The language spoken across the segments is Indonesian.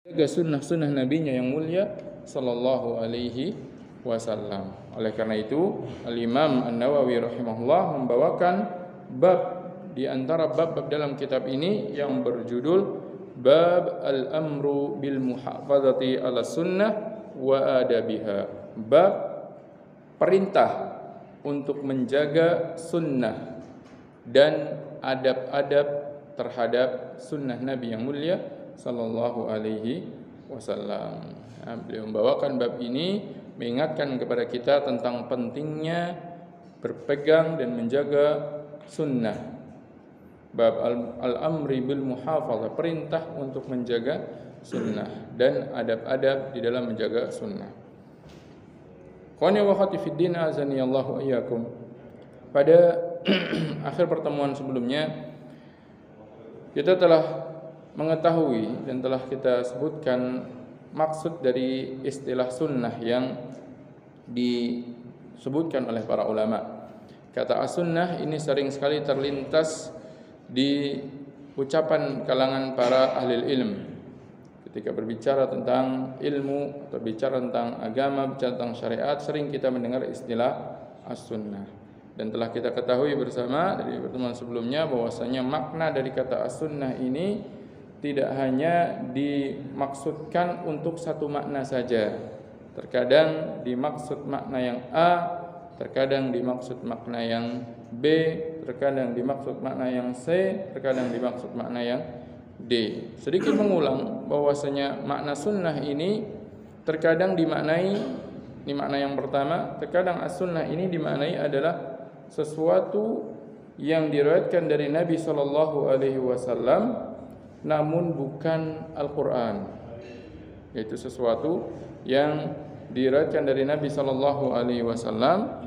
jaga sunnah-sunnah nabinya yang mulia sallallahu alaihi wasallam. Oleh karena itu, Al-Imam An-Nawawi rahimahullah membawakan bab di antara bab-bab dalam kitab ini yang berjudul Bab Al-Amru bil Muhafazati 'ala Sunnah wa Adabiha. Bab perintah untuk menjaga sunnah dan adab-adab terhadap sunnah Nabi yang mulia sallallahu alaihi wasallam. Beliau membawakan bab ini mengingatkan kepada kita tentang pentingnya berpegang dan menjaga sunnah. Bab al-amri bil muhafazah, perintah untuk menjaga sunnah dan adab-adab di dalam menjaga sunnah. Qani wa khati fid din azani Allahu iyyakum. Pada akhir pertemuan sebelumnya kita telah mengetahui dan telah kita sebutkan maksud dari istilah sunnah yang disebutkan oleh para ulama. Kata as-sunnah ini sering sekali terlintas di ucapan kalangan para ahli ilm ketika berbicara tentang ilmu atau bicara tentang agama, bicara tentang syariat, sering kita mendengar istilah as-sunnah. Dan telah kita ketahui bersama dari pertemuan sebelumnya bahwasanya makna dari kata as-sunnah ini tidak hanya dimaksudkan untuk satu makna saja. Terkadang dimaksud makna yang A, terkadang dimaksud makna yang B, terkadang dimaksud makna yang C, terkadang dimaksud makna yang D. Sedikit mengulang bahwasanya makna sunnah ini terkadang dimaknai, ini makna yang pertama, terkadang as-sunnah ini dimaknai adalah sesuatu yang diriwayatkan dari Nabi sallallahu alaihi wasallam namun bukan Al-Qur'an. Yaitu sesuatu yang diriwayatkan dari Nabi sallallahu alaihi wasallam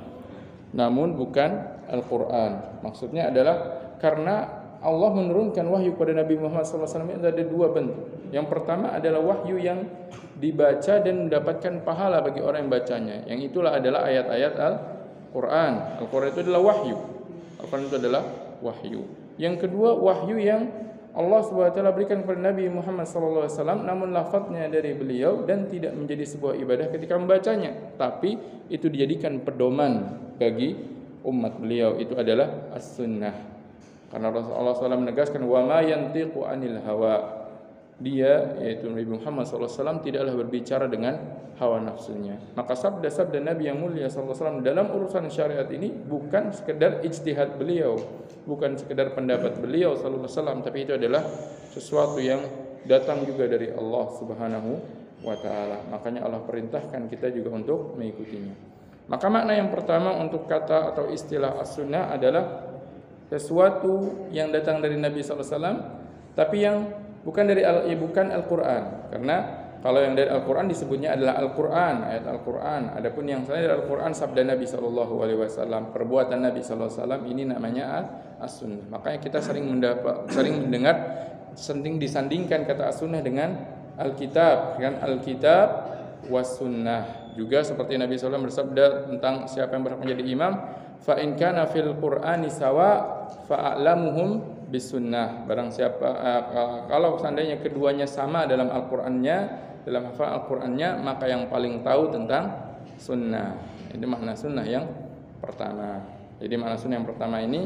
namun bukan Al-Qur'an. Maksudnya adalah karena Allah menurunkan wahyu kepada Nabi Muhammad SAW ada dua bentuk. Yang pertama adalah wahyu yang dibaca dan mendapatkan pahala bagi orang yang bacanya. Yang itulah adalah ayat-ayat Al-Quran. Al-Quran itu adalah wahyu. Al-Quran itu adalah wahyu. Yang kedua, wahyu yang Allah SWT berikan kepada Nabi Muhammad SAW, namun lafadznya dari beliau dan tidak menjadi sebuah ibadah ketika membacanya, tapi itu dijadikan pedoman bagi umat beliau. Itu adalah as-sunnah. Karena Rasulullah SAW menegaskan wa ma yantiqu anil hawa. Dia, yaitu Nabi Muhammad SAW, tidaklah berbicara dengan hawa nafsunya. Maka sabda-sabda Nabi yang mulia SAW dalam urusan syariat ini bukan sekedar ijtihad beliau, bukan sekedar pendapat beliau SAW, tapi itu adalah sesuatu yang datang juga dari Allah Subhanahu wa Ta'ala. Makanya Allah perintahkan kita juga untuk mengikutinya. Maka makna yang pertama untuk kata atau istilah as-sunnah adalah sesuatu yang datang dari Nabi SAW, tapi yang bukan dari bukan Al-Quran. Karena kalau yang dari Al-Quran disebutnya adalah Al-Quran, ayat Al-Quran. Adapun yang selain dari Al-Quran sabda Nabi SAW, perbuatan Nabi SAW, ini namanya as-sunnah. Makanya kita sering mendengar, sering disandingkan kata as-sunnah dengan Alkitab, dengan Alkitab was sunnah. Juga seperti Nabi SAW bersabda tentang siapa yang berhak menjadi imam, fa in kana fil Qur'ani sawa fa'alamuhum bisunnah. Barang siapa kalau seandainya keduanya sama dalam Al-Qur'annya, dalam hafal Al-Qur'annya, maka yang paling tahu tentang sunnah. Ini makna sunnah yang pertama. Jadi makna sunnah yang pertama ini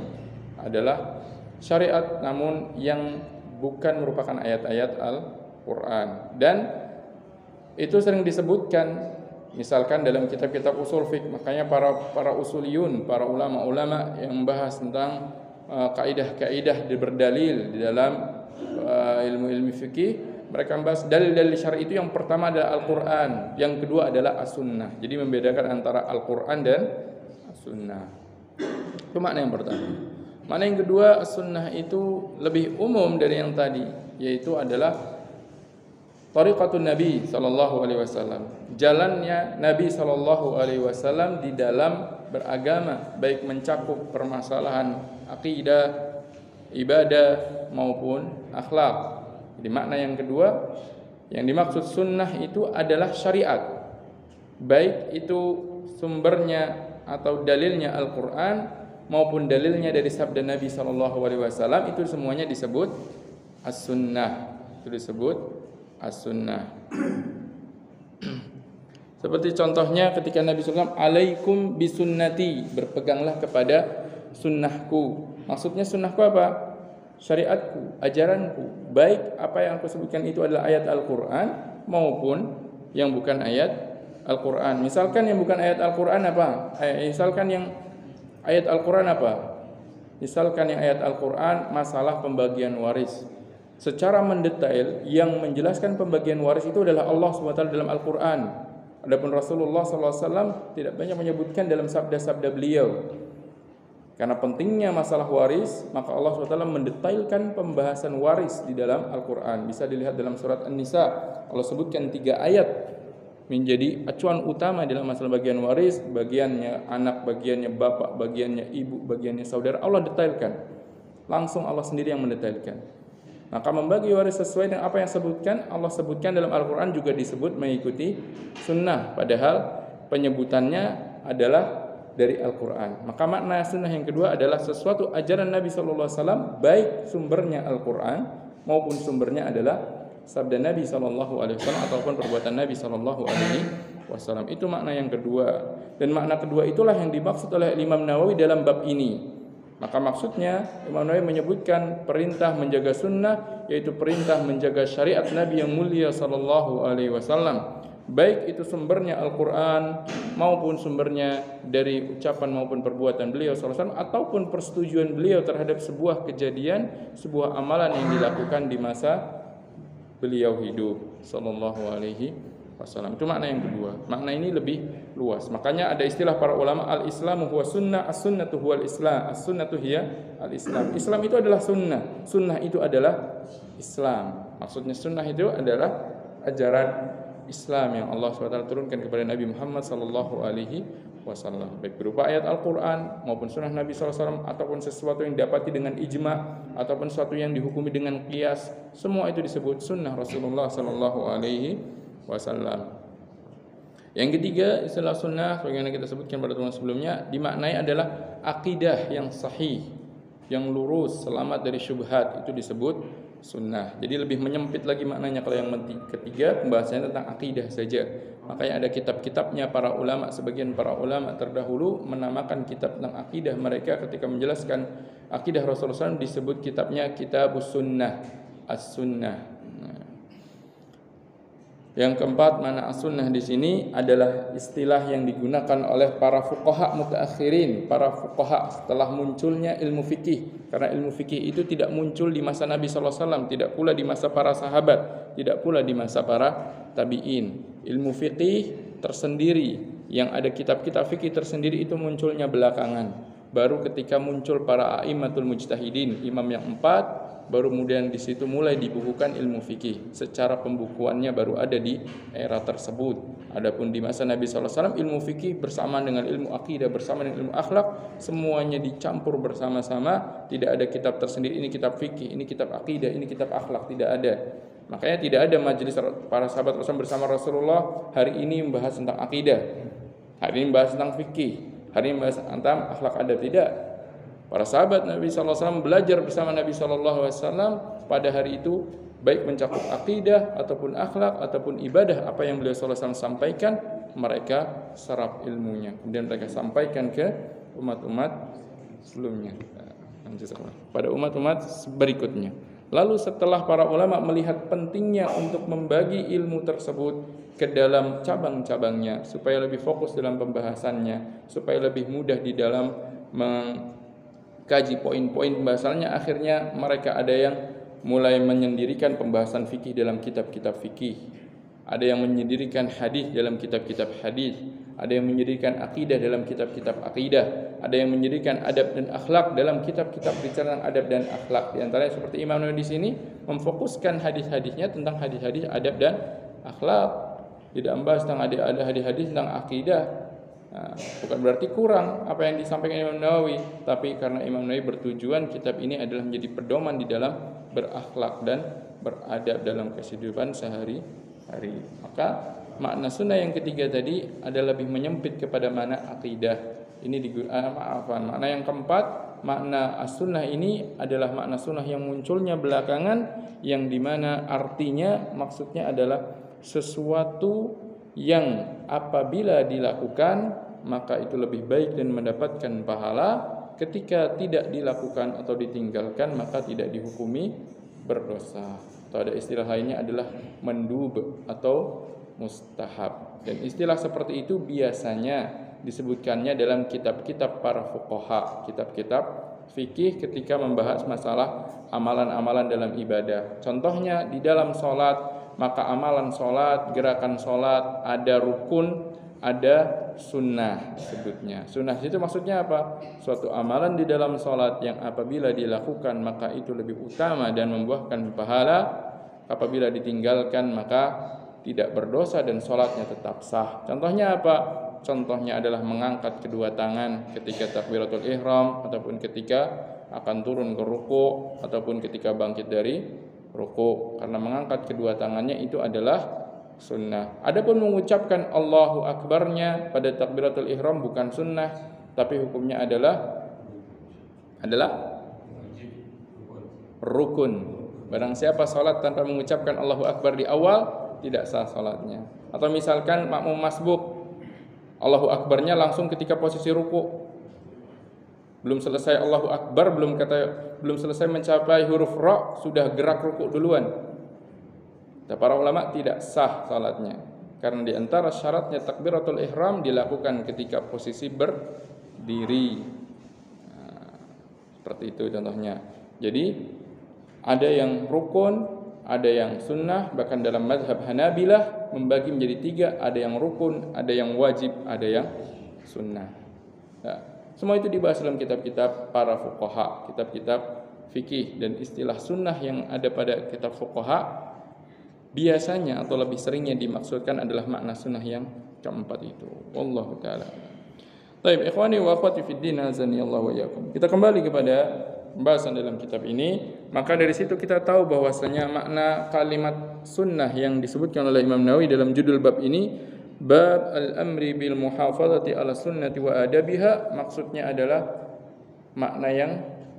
adalah syariat namun yang bukan merupakan ayat-ayat Al-Qur'an. Dan itu sering disebutkan misalkan dalam kitab-kitab usul fiqh. Makanya para usuliyun, para ulama-ulama yang membahas tentang kaidah-kaidah berdalil di dalam ilmu-ilmu fikih, mereka membahas dalil-dalil syar'i itu yang pertama adalah Al-Qur'an, yang kedua adalah As-Sunnah. Jadi membedakan antara Al-Qur'an dan As-Sunnah. Itu makna yang pertama. Makna yang kedua, As-Sunnah itu lebih umum dari yang tadi, yaitu adalah tariqatun Nabi sallallahu alaihi wasallam. Jalannya Nabi sallallahu alaihi wasallam di dalam beragama, baik mencakup permasalahan akidah, ibadah maupun akhlak. Jadi makna yang kedua, yang dimaksud sunnah itu adalah syariat. Baik itu sumbernya atau dalilnya Al-Qur'an maupun dalilnya dari sabda Nabi sallallahu alaihi wasallam, itu semuanya disebut as-sunnah. Itu disebut as-sunnah. Seperti contohnya ketika Nabi SAW, alaikum bisunnati, berpeganglah kepada sunnahku. Maksudnya sunnahku apa? Syariatku, ajaranku. Baik apa yang aku sebutkan itu adalah ayat Al-Quran maupun yang bukan ayat Al-Quran. Misalkan yang bukan ayat Al-Quran apa? Misalkan yang ayat Al-Quran apa? Misalkan yang ayat Al-Quran masalah pembagian waris. Secara mendetail yang menjelaskan pembagian waris itu adalah Allah SWT dalam Al-Quran. Adapun Rasulullah SAW tidak banyak menyebutkan dalam sabda-sabda beliau. Karena pentingnya masalah waris, maka Allah SWT mendetailkan pembahasan waris di dalam Al-Quran. Bisa dilihat dalam surat An-Nisa. Allah sebutkan 3 ayat menjadi acuan utama dalam masalah bagian waris. Bagiannya anak, bagiannya bapak, bagiannya ibu, bagiannya saudara. Allah detailkan. Langsung Allah sendiri yang mendetailkan. Maka membagi waris sesuai dengan apa yang sebutkan, Allah sebutkan dalam Al-Quran juga disebut mengikuti sunnah. Padahal penyebutannya adalah dari Al-Quran. Maka makna sunnah yang kedua adalah sesuatu ajaran Nabi SAW, baik sumbernya Al-Quran maupun sumbernya adalah sabda Nabi SAW ataupun perbuatan Nabi SAW. Itu makna yang kedua. Dan makna kedua itulah yang dimaksud oleh Imam Nawawi dalam bab ini. Maka maksudnya Imam Nawawi menyebutkan perintah menjaga sunnah, yaitu perintah menjaga syariat Nabi yang mulia SAW. Baik itu sumbernya Al-Quran maupun sumbernya dari ucapan maupun perbuatan beliau SAW, ataupun persetujuan beliau terhadap sebuah kejadian, sebuah amalan yang dilakukan di masa beliau hidup SAW. Itu makna yang kedua. Makna ini lebih luas. Makanya ada istilah para ulama, al-islamu huwa sunnah, as-sunnatu huwal islam, as-sunnatu hiya al-islam. Islam itu adalah sunnah, sunnah itu adalah Islam. Maksudnya sunnah itu adalah ajaran Islam yang Allah SWT turunkan kepada Nabi Muhammad SAW, baik berupa ayat Al-Quran maupun sunnah Nabi SAW, ataupun sesuatu yang didapati dengan ijma, ataupun sesuatu yang dihukumi dengan qiyas. Semua itu disebut sunnah Rasulullah SAW. Yang ketiga, istilah sunnah sebagaimana kita sebutkan pada teman sebelumnya, dimaknai adalah akidah yang sahih, yang lurus, selamat dari syubhat, itu disebut sunnah. Jadi lebih menyempit lagi maknanya. Kalau yang ketiga pembahasannya tentang akidah saja. Makanya ada kitab-kitabnya para ulama. Sebagian para ulama terdahulu menamakan kitab tentang akidah mereka ketika menjelaskan akidah Rasulullah SAW disebut kitabnya Kitabus Sunnah, As-Sunnah. Yang keempat, makna as-sunnah di sini adalah istilah yang digunakan oleh para fuqaha mutaakhirin, para fuqaha setelah munculnya ilmu fikih. Karena ilmu fikih itu tidak muncul di masa Nabi SAW, tidak pula di masa para sahabat, tidak pula di masa para tabi'in. Ilmu fikih tersendiri, yang ada kitab-kitab fikih tersendiri itu munculnya belakangan. Baru ketika muncul para a'immatul mujtahidin, imam yang 4, baru kemudian di situ mulai dibukukan ilmu fikih. Secara pembukuannya baru ada di era tersebut. Adapun di masa Nabi SAW, ilmu fikih bersama dengan ilmu akidah, bersama dengan ilmu akhlak, semuanya dicampur bersama-sama. Tidak ada kitab tersendiri, ini kitab fikih, ini kitab akidah, ini kitab akhlak, tidak ada. Makanya tidak ada majelis para sahabat Rasul bersama Rasulullah hari ini membahas tentang akidah, hari ini membahas tentang fikih, hari ini membahas tentang akhlak adab. Tidak. Para sahabat Nabi SAW belajar bersama Nabi SAW pada hari itu, baik mencakup akidah ataupun akhlak ataupun ibadah, apa yang beliau SAW sampaikan, mereka serap ilmunya, kemudian mereka sampaikan ke umat-umat sebelumnya, pada umat-umat berikutnya. Lalu setelah para ulama melihat pentingnya untuk membagi ilmu tersebut ke dalam cabang-cabangnya, supaya lebih fokus dalam pembahasannya, supaya lebih mudah di dalam kaji poin-poin pembahasannya, akhirnya mereka ada yang mulai menyendirikan pembahasan fikih dalam kitab-kitab fikih, ada yang menyendirikan hadis dalam kitab-kitab hadis, ada yang menyendirikan akidah dalam kitab-kitab akidah, ada yang menyendirikan adab dan akhlak dalam kitab-kitab bicara tentang adab dan akhlak. Di antaranya seperti Imam Nawawi di sini memfokuskan hadis-hadisnya tentang hadis-hadis adab dan akhlak, tidak membahas tentang ada hadis-hadis tentang akidah. Nah, bukan berarti kurang apa yang disampaikan Imam Nawawi, tapi karena Imam Nawawi bertujuan kitab ini adalah menjadi pedoman di dalam berakhlak dan beradab dalam kehidupan sehari-hari. Maka makna sunnah yang ketiga tadi adalah lebih menyempit kepada makna akidah, Makna yang keempat, makna as-sunnah ini adalah makna sunnah yang munculnya belakangan, yang dimana artinya maksudnya adalah sesuatu yang apabila dilakukan maka itu lebih baik dan mendapatkan pahala, ketika tidak dilakukan atau ditinggalkan maka tidak dihukumi berdosa. Atau ada istilah lainnya adalah mandub atau mustahab. Dan istilah seperti itu biasanya disebutkannya dalam kitab-kitab para fuqaha, kitab-kitab fikih ketika membahas masalah amalan-amalan dalam ibadah. Contohnya di dalam sholat, maka amalan sholat, gerakan sholat, ada rukun, ada sunnah disebutnya. Sunnah itu maksudnya apa? Suatu amalan di dalam sholat yang apabila dilakukan maka itu lebih utama dan membuahkan pahala. Apabila ditinggalkan maka tidak berdosa dan sholatnya tetap sah. Contohnya apa? Contohnya adalah mengangkat kedua tangan ketika takbiratul ihram, ataupun ketika akan turun ke ruku, ataupun ketika bangkit dari ruku. Karena mengangkat kedua tangannya itu adalah sunnah. Adapun mengucapkan Allahu Akbarnya pada takbiratul ihram bukan sunnah, tapi hukumnya adalah rukun. Barang siapa salat tanpa mengucapkan Allahu Akbar di awal, tidak sah salatnya. Atau misalkan makmum masbuk, Allahu Akbarnya langsung ketika posisi ruku. Belum selesai Allahu Akbar, belum selesai mencapai huruf ra, sudah gerak ruku duluan. Para ulama tidak sah salatnya, karena di antara syaratnya takbiratul ihram dilakukan ketika posisi berdiri. Seperti itu contohnya. Jadi ada yang rukun, ada yang sunnah, bahkan dalam mazhab Hanabilah membagi menjadi 3, ada yang rukun, ada yang wajib, ada yang sunnah. Nah, semua itu dibahas dalam kitab-kitab para fuqaha, kitab-kitab fikih. Dan istilah sunnah yang ada pada kitab fuqaha biasanya atau lebih seringnya dimaksudkan adalah makna sunnah yang keempat itu. Wallahu ta'ala. Baik, ikhwani wa akhwati fid din, azanillahu wa iyyakum. Kita kembali kepada pembahasan dalam kitab ini. Maka dari situ kita tahu bahwasanya makna kalimat sunnah yang disebutkan oleh Imam Nawawi dalam judul bab ini, bab al-amri bil muhafazati ala sunnati wa adabiha, maksudnya adalah makna yang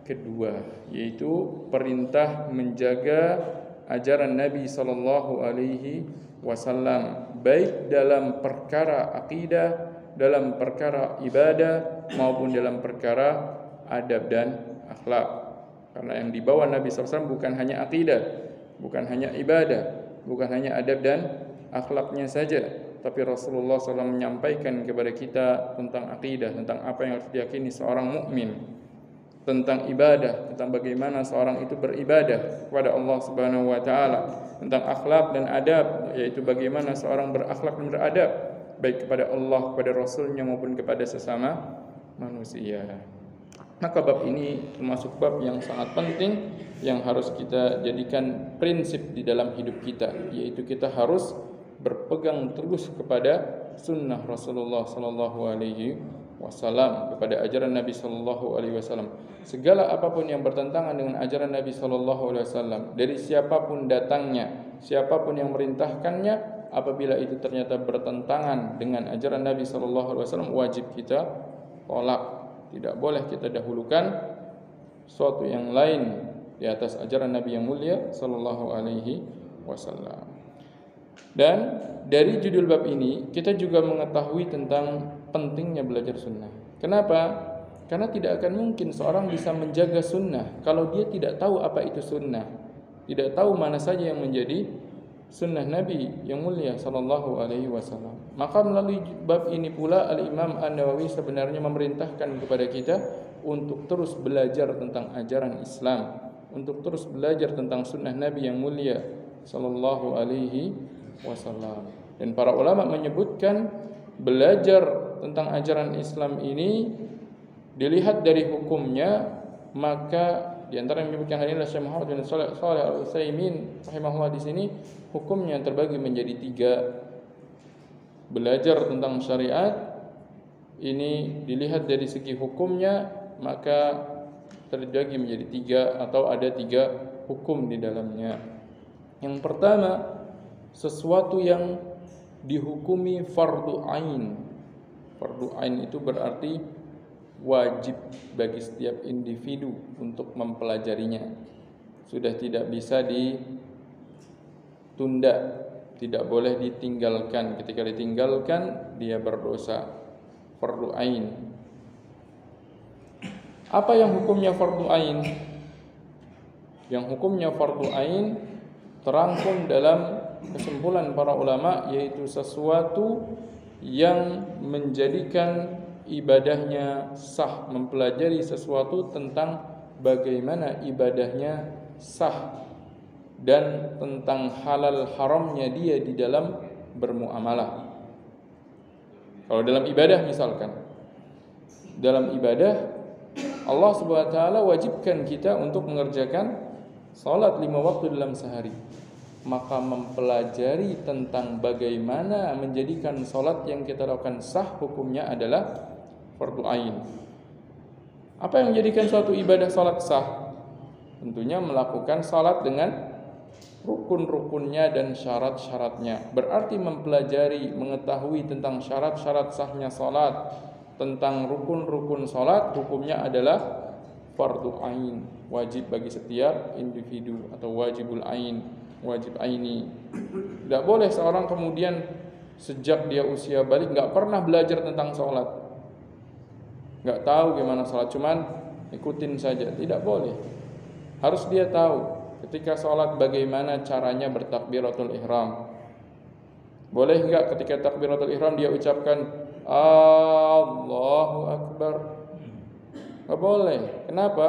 kedua, yaitu perintah menjaga ajaran Nabi sallallahu alaihi wasallam, baik dalam perkara akidah, dalam perkara ibadah, maupun dalam perkara adab dan akhlak. Karena yang dibawa Nabi SAW bukan hanya akidah, bukan hanya ibadah, bukan hanya adab dan akhlaknya saja, tapi Rasulullah SAW menyampaikan kepada kita tentang akidah, tentang apa yang harus diyakini seorang mukmin, tentang ibadah, tentang bagaimana seorang itu beribadah kepada Allah Subhanahu wa taala, tentang akhlak dan adab, yaitu bagaimana seorang berakhlak dan beradab baik kepada Allah, kepada Rasulnya maupun kepada sesama manusia. Maka bab ini termasuk bab yang sangat penting yang harus kita jadikan prinsip di dalam hidup kita, yaitu kita harus berpegang terus kepada sunnah Rasulullah sallallahu alaihi wasallam, kepada ajaran Nabi sallallahu alaihi wasallam. Segala apapun yang bertentangan dengan ajaran Nabi sallallahu alaihi wasallam, dari siapapun datangnya, siapapun yang merintahkannya, apabila itu ternyata bertentangan dengan ajaran Nabi sallallahu alaihi wasallam, wajib kita tolak. Tidak boleh kita dahulukan suatu yang lain di atas ajaran Nabi yang mulia sallallahu alaihi wasallam. Dan dari judul bab ini kita juga mengetahui tentang pentingnya belajar sunnah. Kenapa? Karena tidak akan mungkin seorang bisa menjaga sunnah kalau dia tidak tahu apa itu sunnah, tidak tahu mana saja yang menjadi sunnah Nabi yang mulia sallallahu alaihi wasallam. Maka melalui bab ini pula Al-Imam An-Nawawi sebenarnya memerintahkan kepada kita untuk terus belajar tentang ajaran Islam, untuk terus belajar tentang sunnah Nabi yang mulia sallallahu alaihi wasallam. Dan para ulama menyebutkan belajar tentang ajaran Islam ini dilihat dari hukumnya, maka di antara yang menyebutkan hal ini adalah Syekh Muhammad bin Shalih Al-Utsaimin rahimahullah. Di sini hukumnya terbagi menjadi 3. Belajar tentang syariat ini dilihat dari segi hukumnya, maka terbagi menjadi 3 atau ada 3 hukum di dalamnya. Yang pertama, sesuatu yang dihukumi fardu ain. Fardu ain itu berarti wajib bagi setiap individu untuk mempelajarinya. Sudah tidak bisa ditunda, tidak boleh ditinggalkan. Ketika ditinggalkan dia berdosa, fardu ain. Apa yang hukumnya fardu ain? Yang hukumnya fardu ain terangkum dalam kesimpulan para ulama, yaitu sesuatu yang menjadikan ibadahnya sah, mempelajari sesuatu tentang bagaimana ibadahnya sah dan tentang halal haramnya dia di dalam bermuamalah. Kalau dalam ibadah misalkan, dalam ibadah Allah Subhanahu wa taala wajibkan kita untuk mengerjakan salat 5 waktu dalam sehari. Maka mempelajari tentang bagaimana menjadikan salat yang kita lakukan sah hukumnya adalah fardu ain. Apa yang menjadikan suatu ibadah salat sah? Tentunya melakukan salat dengan rukun-rukunnya dan syarat-syaratnya. Berarti mempelajari, mengetahui tentang syarat-syarat sahnya salat, tentang rukun-rukun salat, hukumnya adalah fardu ain, wajib bagi setiap individu atau wajibul ain, wajib aini. Tidak boleh seorang kemudian sejak dia usia balik nggak pernah belajar tentang salat, nggak tahu gimana salat, cuman ikutin saja. Tidak boleh. Harus dia tahu ketika salat bagaimana caranya bertakbiratul ihram. Boleh enggak ketika takbiratul ihram dia ucapkan Allahu Akbar? Enggak boleh. Kenapa?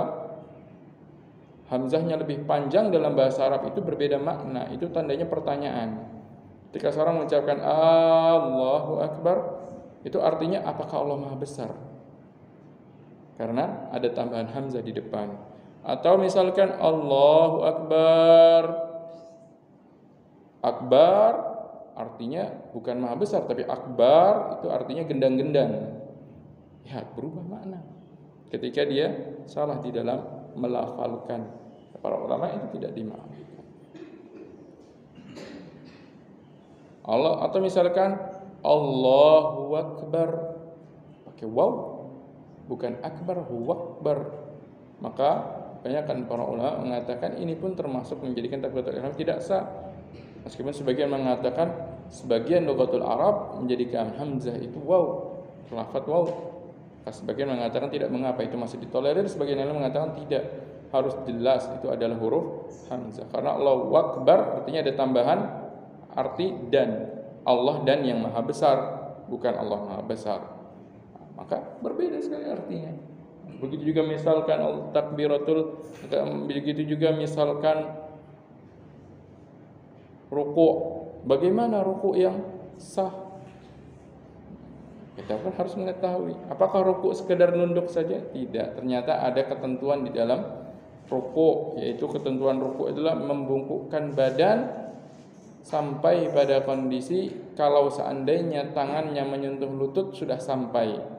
Hamzahnya lebih panjang dalam bahasa Arab itu berbeda makna. Itu tandanya pertanyaan. Ketika seorang mengucapkan Allahu Akbar, itu artinya apakah Allah Maha Besar? Karena ada tambahan hamzah di depan. Atau misalkan Allahu Akbar, akbar artinya bukan maha besar, tapi akbar itu artinya gendang-gendang. Ya, berubah makna ketika dia salah di dalam melafalkan. Para ulama itu tidak dimaafkan. Allah, atau misalkan Allahu Akbar pakai waw, bukan akbar, huwa akbar. Maka kebanyakan para ulama mengatakan ini pun termasuk menjadikan takbiratul ihram tidak sah. Meskipun sebagian mengatakan sebagian lughatul Arab menjadikan hamzah itu waw, lafaz waw. Sebagian mengatakan tidak mengapa, itu masih ditolerir. Sebagian yang mengatakan tidak, harus jelas itu adalah huruf hamzah. Karena Allahu Akbar artinya ada tambahan arti dan, Allah dan yang maha besar, bukan Allah maha besar. Maka berbeda sekali artinya. Begitu juga misalkan takbiratul, begitu juga misalkan ruku'. Bagaimana ruku' yang sah? Kita pun harus mengetahui. Apakah ruku' sekedar nunduk saja? Tidak. Ternyata ada ketentuan di dalam ruku', yaitu ketentuan ruku' adalah membungkukkan badan sampai pada kondisi kalau seandainya tangannya menyentuh lutut sudah sampai.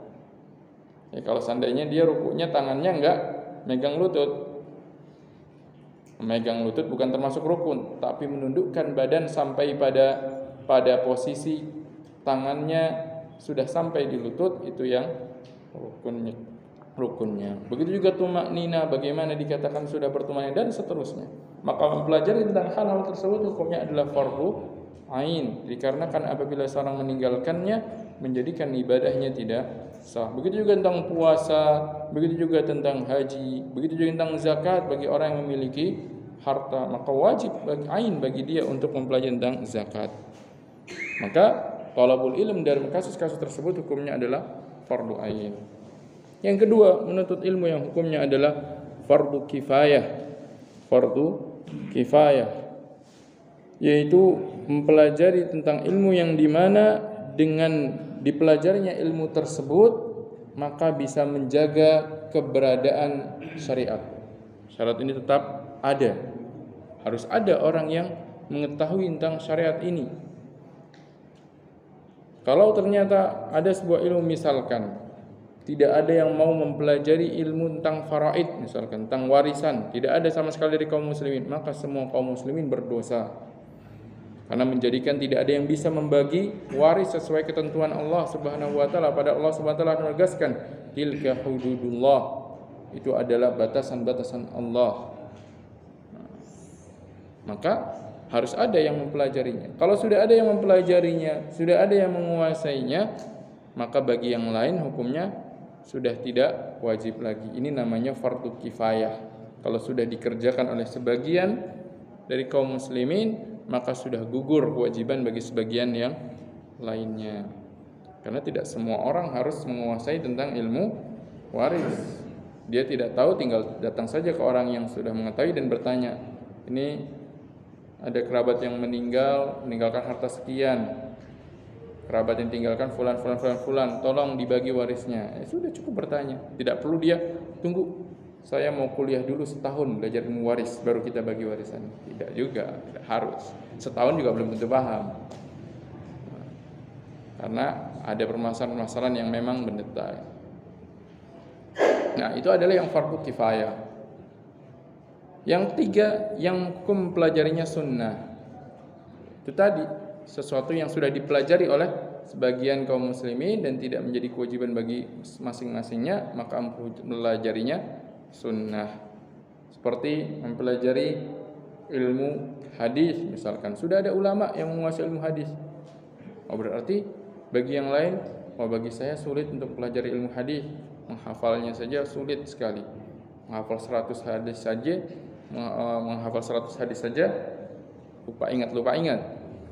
Ya, kalau seandainya dia rukuknya tangannya enggak megang lutut. Memegang lutut bukan termasuk rukun, tapi menundukkan badan sampai pada posisi tangannya sudah sampai di lutut, itu yang rukunnya. Begitu juga tumaknina, bagaimana dikatakan sudah bertumaknina dan seterusnya. Maka mempelajari tentang hal-hal tersebut hukumnya adalah fardu ain, dikarenakan apabila seorang meninggalkannya menjadikan ibadahnya tidak sah. Begitu juga tentang puasa, begitu juga tentang haji, begitu juga tentang zakat bagi orang yang memiliki harta, maka wajib ain bagi dia untuk mempelajari tentang zakat. Maka talabul ilm dalam kasus-kasus tersebut hukumnya adalah fardu ain. Yang kedua, menuntut ilmu yang hukumnya adalah fardu kifayah. Fardu kifayah yaitu mempelajari tentang ilmu yang dimana dengan dipelajarinya ilmu tersebut maka bisa menjaga keberadaan syariat. Syarat ini tetap ada. Harus ada orang yang mengetahui tentang syariat ini. Kalau ternyata ada sebuah ilmu, misalkan tidak ada yang mau mempelajari ilmu tentang faraid, misalkan tentang warisan, tidak ada sama sekali dari kaum muslimin, maka semua kaum muslimin berdosa. Karena menjadikan tidak ada yang bisa membagi waris sesuai ketentuan Allah Subhanahu wa taala. Pada Allah Subhanahu wa taala menegaskan, tilka hududullah. Itu adalah batasan-batasan Allah. Maka harus ada yang mempelajarinya. Kalau sudah ada yang mempelajarinya, sudah ada yang menguasainya, maka bagi yang lain hukumnya sudah tidak wajib lagi. Ini namanya fardu kifayah. Kalau sudah dikerjakan oleh sebagian dari kaum muslimin, maka sudah gugur kewajiban bagi sebagian yang lainnya. Karena tidak semua orang harus menguasai tentang ilmu waris. Dia tidak tahu, tinggal datang saja ke orang yang sudah mengetahui dan bertanya, ini ada kerabat yang meninggalkan harta sekian, kerabat yang tinggalkan fulan, tolong dibagi warisnya. Sudah cukup bertanya, tidak perlu dia tunggu, saya mau kuliah dulu setahun belajar ilmu waris baru kita bagi warisan. Tidak juga, tidak harus. Setahun juga belum tentu paham. Karena ada permasalahan-permasalahan yang memang mendetail. Nah, itu adalah yang fardu kifayah. Yang ketiga, yang hukum pelajarinya sunnah. Itu tadi, sesuatu yang sudah dipelajari oleh sebagian kaum muslimin dan tidak menjadi kewajiban bagi masing-masingnya, maka mempelajarinya sunnah. Seperti mempelajari ilmu hadis misalkan. Sudah ada ulama yang menguasai ilmu hadis. Oh, berarti bagi yang lain, bagi saya sulit untuk pelajari ilmu hadis. Menghafalnya saja sulit sekali. Menghafal 100 hadis saja lupa ingat.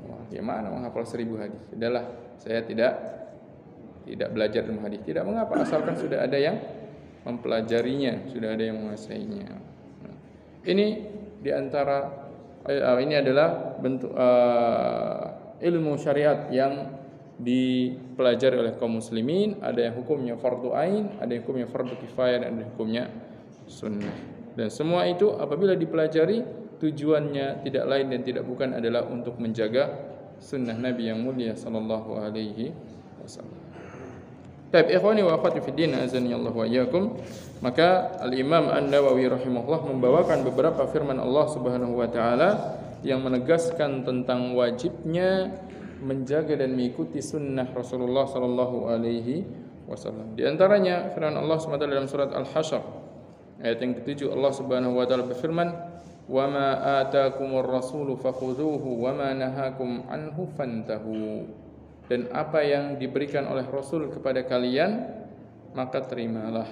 Wah, gimana menghafal 1000 hadis? Sudahlah, saya tidak belajar ilmu hadis. Tidak mengapa, asalkan sudah ada yang mempelajarinya, sudah ada yang menguasainya. Ini diantara ini adalah bentuk ilmu syariat yang dipelajari oleh kaum muslimin. Ada yang hukumnya fardu ain, ada yang hukumnya fardu kifayah, dan ada yang hukumnya sunnah. Dan semua itu apabila dipelajari, tujuannya tidak lain dan tidak bukan adalah untuk menjaga sunnah Nabi yang mulia sallallahu alaihi wasallam. Baik, ikhwani wa akhwati fid din, azani Allah wa iyyakum. Maka Al-Imam An-Nawawi rahimahullah membawakan beberapa firman Allah Subhanahu wa taala yang menegaskan tentang wajibnya menjaga dan mengikuti sunnah Rasulullah sallallahu alaihi wasallam. Di antaranya firman Allah Subhanahu wa taala dalam surat Al-Hasyr ayat yang ke-7, Allah Subhanahu wa taala berfirman, "Wa ma ataakumur rasulu fakhudhuhu wa ma nahakum anhu fantahu." Dan apa yang diberikan oleh Rasul kepada kalian, maka terimalah.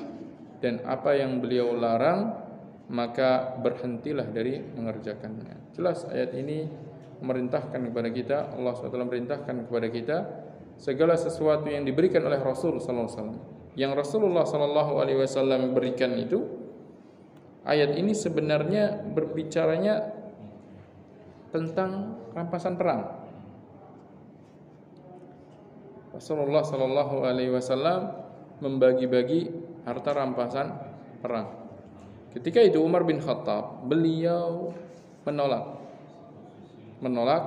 Dan apa yang beliau larang, maka berhentilah dari mengerjakannya. Jelas ayat ini memerintahkan kepada kita, Allah SWT memerintahkan kepada kita segala sesuatu yang diberikan oleh Rasul sallallahu alaihi wasallam. Yang Rasulullah sallallahu alaihi wasallam berikan itu, ayat ini sebenarnya berbicaranya tentang rampasan perang. Rasulullah sallallahu alaihi wasallam membagi-bagi harta rampasan perang. Ketika itu Umar bin Khattab, beliau menolak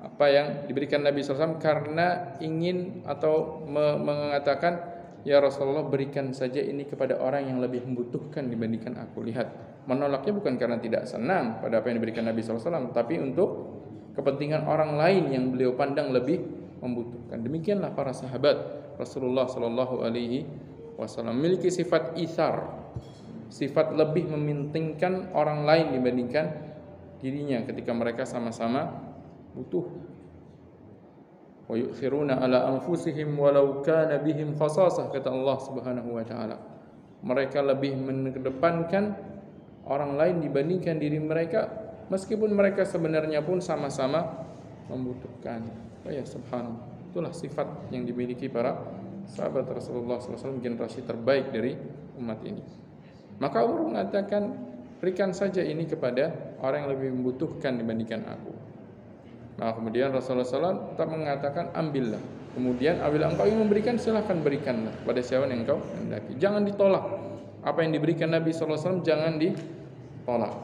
apa yang diberikan Nabi SAW karena ingin atau mengatakan, ya Rasulullah, berikan saja ini kepada orang yang lebih membutuhkan dibandingkan aku. Lihat, menolaknya bukan karena tidak senang pada apa yang diberikan Nabi SAW, tapi untuk kepentingan orang lain yang beliau pandang lebih membutuhkan. Demikianlah para sahabat Rasulullah SAW memiliki sifat ithar, sifat lebih mementingkan orang lain dibandingkan dirinya ketika mereka sama-sama butuh. Wa yu'thiruna ala anfusihim walau kana bihim khasasah, kata Allah Subhanahu wa taala. Mereka lebih mengedepankan orang lain dibandingkan diri mereka, meskipun mereka sebenarnya pun sama-sama membutuhkan. Oh ya, subhanallah. Itulah sifat yang dimiliki para sahabat Rasulullah SAW, generasi terbaik dari umat ini. Maka Umar mengatakan, berikan saja ini kepada orang yang lebih membutuhkan dibandingkan aku. Nah, kemudian Rasulullah SAW tetap mengatakan, ambillah. Kemudian apabila engkau ingin memberikan, silahkan berikanlah pada siapa yang engkau hendaki. Jangan ditolak. Apa yang diberikan Nabi SAW jangan ditolak.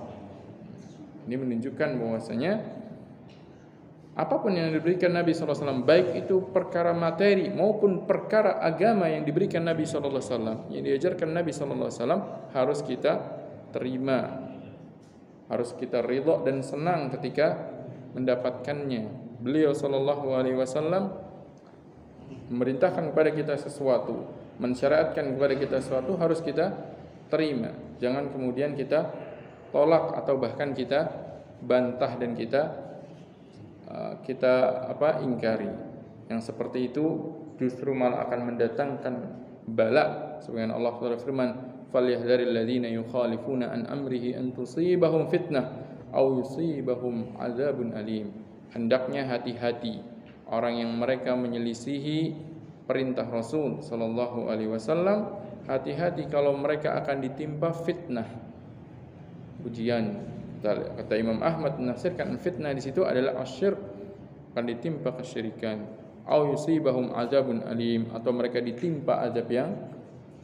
Ini menunjukkan bahwasanya apapun yang diberikan Nabi SAW, baik itu perkara materi maupun perkara agama yang diberikan Nabi SAW, yang diajarkan Nabi SAW, harus kita terima, harus kita ridha dan senang ketika mendapatkannya. beliau sallallahu alaihi wasallam memerintahkan kepada kita sesuatu, mensyariatkan kepada kita sesuatu, harus kita terima. Jangan kemudian kita tolak atau bahkan kita bantah dan kita ingkari. Yang seperti itu justru malah akan mendatangkan bala. Sebagaimana Allah Taala firman, "Falyahdharil ladzina yukhalifuna an amrihi an tusibahum fitnah aw yusibahum adzabun alim." Hendaknya hati-hati orang yang mereka menyelisihi perintah Rasul sallallahu alaihi wasallam, hati-hati kalau mereka akan ditimpa fitnah, ujian. Kata Imam Ahmad menafsirkan fitnah di situ adalah asyirk, akan ditimpa kesyirikan, au yusibahum azabun alim, atau mereka ditimpa azab yang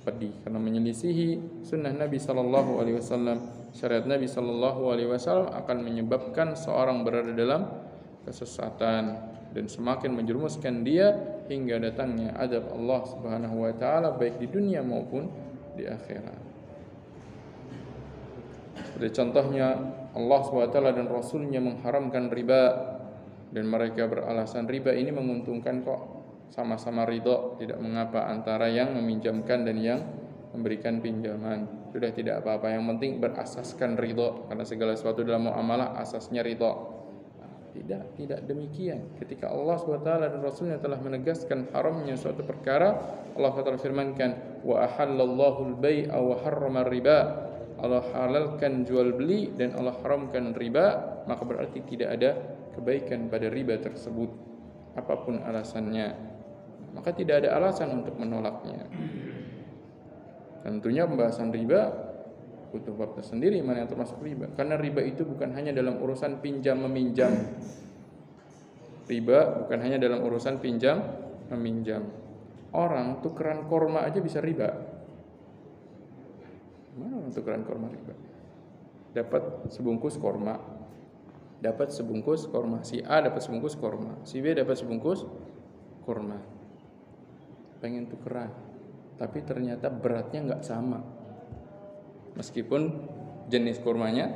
pedih karena menyelisihi sunnah Nabi sallallahu alaihi wasallam. Syariat Nabi sallallahu alaihi wasallam akan menyebabkan seorang berada dalam kesesatan dan semakin menjerumuskan dia hingga datangnya azab Allah Subhanahu wa taala baik di dunia maupun di akhirat. Seperti contohnya Allah Subhanahu wa taala dan Rasulnya mengharamkan riba, dan mereka beralasan riba ini menguntungkan kok, sama-sama ridho, tidak mengapa antara yang meminjamkan dan yang memberikan pinjaman. Sudah tidak apa-apa, yang penting berasaskan ridho, karena segala sesuatu dalam muamalah asasnya ridho. Tidak demikian. Ketika Allah SWT dan Rasulnya telah menegaskan haramnya suatu perkara, Allah SWT firmankan, wa ahallallahu al-bai'a wa harrama riba. Allah halalkan jual beli dan Allah haramkan riba, maka berarti tidak ada kebaikan pada riba tersebut, apapun alasannya. Maka tidak ada alasan untuk menolaknya. Tentunya pembahasan riba butuh bab tersendiri mana yang termasuk riba, karena riba itu bukan hanya dalam urusan pinjam meminjam. Riba bukan hanya dalam urusan pinjam meminjam. Orang tukeran korma aja bisa riba. Mana orang tukeran korma riba? Dapat sebungkus korma, dapat sebungkus korma. Si A dapat sebungkus korma, si B dapat sebungkus korma. Pengen tukeran, tapi ternyata beratnya nggak sama. Meskipun jenis kurmanya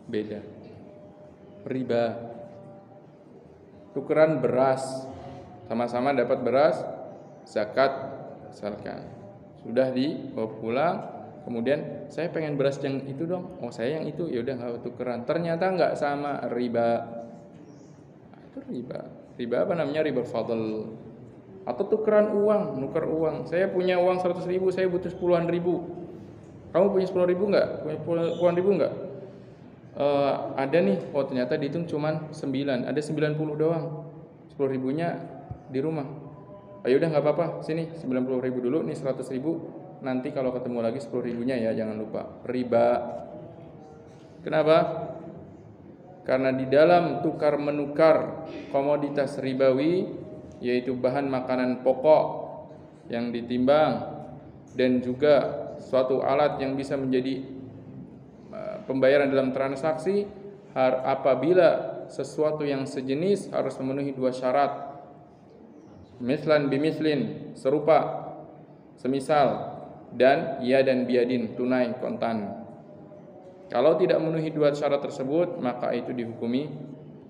beda. Riba. Tukeran beras, sama-sama dapat beras, zakat misalkan. Sudah dibawa pulang, kemudian saya pengen beras yang itu dong. Oh, saya yang itu, ya udah enggak tukeran. Ternyata enggak sama, riba. Itu riba. Riba apa namanya? Riba fadl. Atau tukeran uang, nuker uang. Saya punya uang 100.000, saya butuh 10-an ribu. Kamu punya 10.000 enggak? Punya puluhan ribu enggak? Ada nih. Oh, ternyata dihitung cuman 9. Ada 90 doang. 10.000-nya di rumah. Ayo udah enggak apa-apa. Sini 90.000 dulu, nih 100.000. Nanti kalau ketemu lagi 10.000-nya ya, jangan lupa. Riba. Kenapa? Karena di dalam tukar menukar komoditas ribawi, yaitu bahan makanan pokok yang ditimbang dan juga suatu alat yang bisa menjadi pembayaran dalam transaksi, apabila sesuatu yang sejenis harus memenuhi dua syarat, mislan bimislin, serupa, semisal, dan ya dan biadin, tunai, kontan. Kalau tidak memenuhi dua syarat tersebut, maka itu dihukumi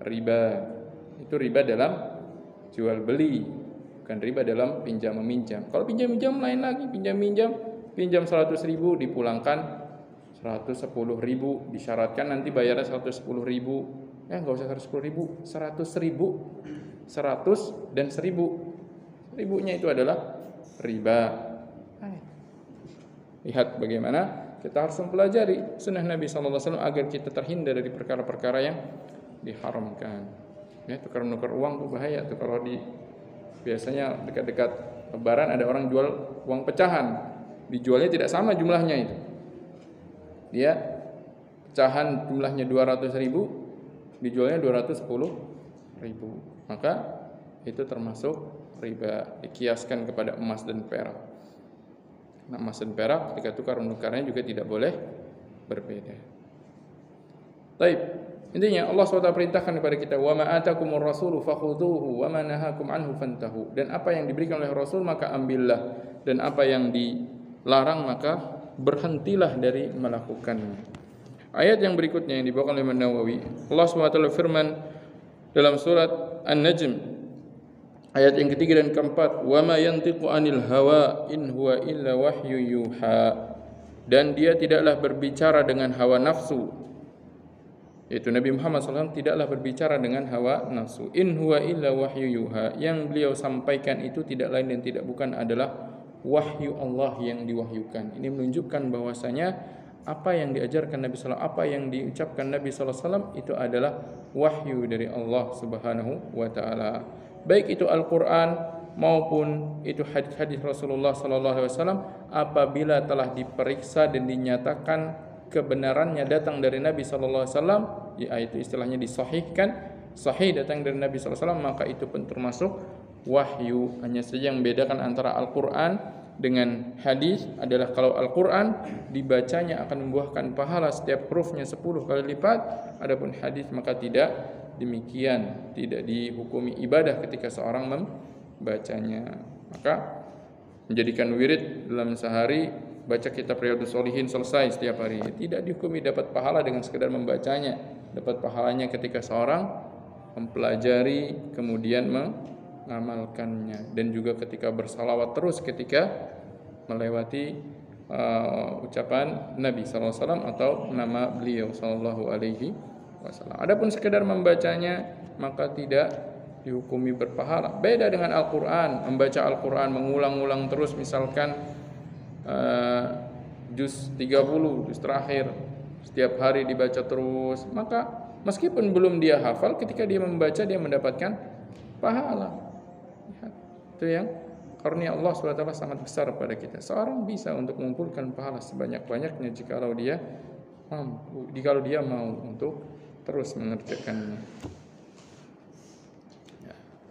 riba. Itu riba dalam jual beli, bukan riba dalam pinjam meminjam. Kalau pinjam meminjam lain lagi. Pinjam 100.000 dipulangkan 110.000, disyaratkan nanti bayarnya 110.000. Enggak usah 110.000, 100.000. 100 dan 1.000. Ribunya itu adalah riba. Lihat bagaimana kita harus mempelajari sunnah Nabi SAW agar kita terhindar dari perkara-perkara yang diharamkan. Ya, tukar-menukar uang itu bahaya tuh. Kalau biasanya dekat-dekat Lebaran ada orang jual uang pecahan, dijualnya tidak sama jumlahnya itu. Dia pecahan jumlahnya 200.000, dijualnya 210.000. Maka itu termasuk riba, dikiaskan kepada emas dan perak. Nah, emas dan perak ketika tukar menukarnya juga tidak boleh berbeda. Baik, intinya Allah SWT perintahkan kepada kita, wa ma atakumur rasulu fakhudhuhu wa ma nahakum anhu fantahu. Dan apa yang diberikan oleh Rasul maka ambillah, dan apa yang dilarang maka berhentilah dari melakukannya. Ayat yang berikutnya yang dibawakan oleh Imam Nawawi, Allah SWT firman dalam surat An-Najm ayat yang ketiga dan keempat, wa ma yantiqu anil hawa in huwa illa wahyu yuha, dan dia tidaklah berbicara dengan hawa nafsu, yaitu Nabi Muhammad SAW tidaklah berbicara dengan hawa nafsu. In huwa illa wahyu yuha, yang beliau sampaikan itu tidak lain dan tidak bukan adalah wahyu Allah yang diwahyukan. Ini menunjukkan bahwasanya apa yang diajarkan Nabi SAW, apa yang diucapkan Nabi SAW itu adalah wahyu dari Allah Subhanahu wa taala. Baik itu Al-Qur'an maupun itu hadis-hadis Rasulullah SAW, apabila telah diperiksa dan dinyatakan kebenarannya datang dari Nabi SAW, yaitu istilahnya disahihkan, sahih datang dari Nabi SAW, maka itu pun termasuk wahyu. Hanya saja yang membedakan antara Al-Quran dengan hadis adalah kalau Al-Quran dibacanya akan membuahkan pahala setiap hurufnya 10 kali lipat, adapun hadis maka tidak demikian, tidak dihukumi ibadah ketika seorang membacanya. Maka menjadikan wirid dalam sehari, baca kitab Riyadhus Shalihin selesai setiap hari, tidak dihukumi dapat pahala dengan sekedar membacanya. Dapat pahalanya ketika seorang mempelajari kemudian mengamalkannya, dan juga ketika bersalawat terus ketika melewati ucapan Nabi SAW atau nama beliau Sallallahu Alaihi Wasallam. Adapun sekedar membacanya maka tidak dihukumi berpahala. Beda dengan Al-Quran, membaca Al-Quran mengulang-ulang terus, misalkan juz 30, juz terakhir setiap hari dibaca terus, maka meskipun belum dia hafal, ketika dia membaca dia mendapatkan pahala. Itu yang karunia Allah SWT sangat besar pada kita. Seorang bisa untuk mengumpulkan pahala sebanyak-banyaknya jikalau dia mampu, jikalau dia mau untuk terus mengerjakannya.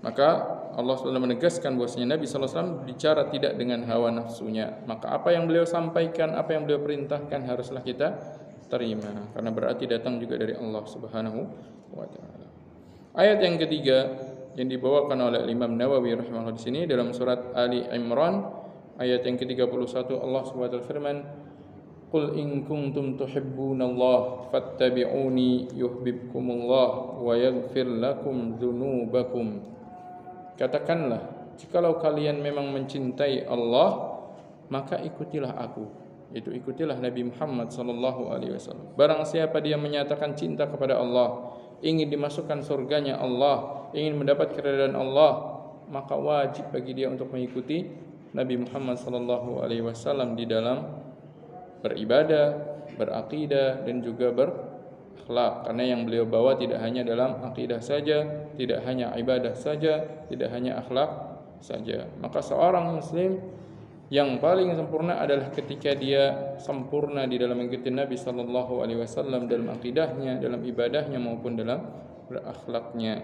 Maka Allah SWT menegaskan bahwasanya Nabi SAW bicara tidak dengan hawa nafsunya. Maka apa yang beliau sampaikan, apa yang beliau perintahkan haruslah kita terima, karena berarti datang juga dari Allah Subhanahu wa taala. Ayat yang ketiga yang dibawakan oleh Imam Nawawi rahimahullah di sini dalam surat Ali Imran ayat yang ke-31, Allah Subhanahu wa taala firman, "Qul in kuntum tuhibbunallaha fattabi'uni yuhibbukumullah wa yaghfir lakum dzunubakum." Katakanlah, jikalau kalian memang mencintai Allah, maka ikutilah aku. Itu ikutilah Nabi Muhammad sallallahu alaihi wasallam. Barang siapa dia menyatakan cinta kepada Allah, ingin dimasukkan surganya Allah, ingin mendapat keridhaan Allah, maka wajib bagi dia untuk mengikuti Nabi Muhammad sallallahu alaihi wasallam di dalam beribadah, berakidah, dan juga berakhlak. Karena yang beliau bawa tidak hanya dalam akidah saja, tidak hanya ibadah saja, tidak hanya akhlak saja. Maka seorang muslim yang paling sempurna adalah ketika dia sempurna di dalam mengikuti Nabi sallallahu alaihi wasallam dalam akidahnya, dalam ibadahnya maupun dalam berakhlaknya.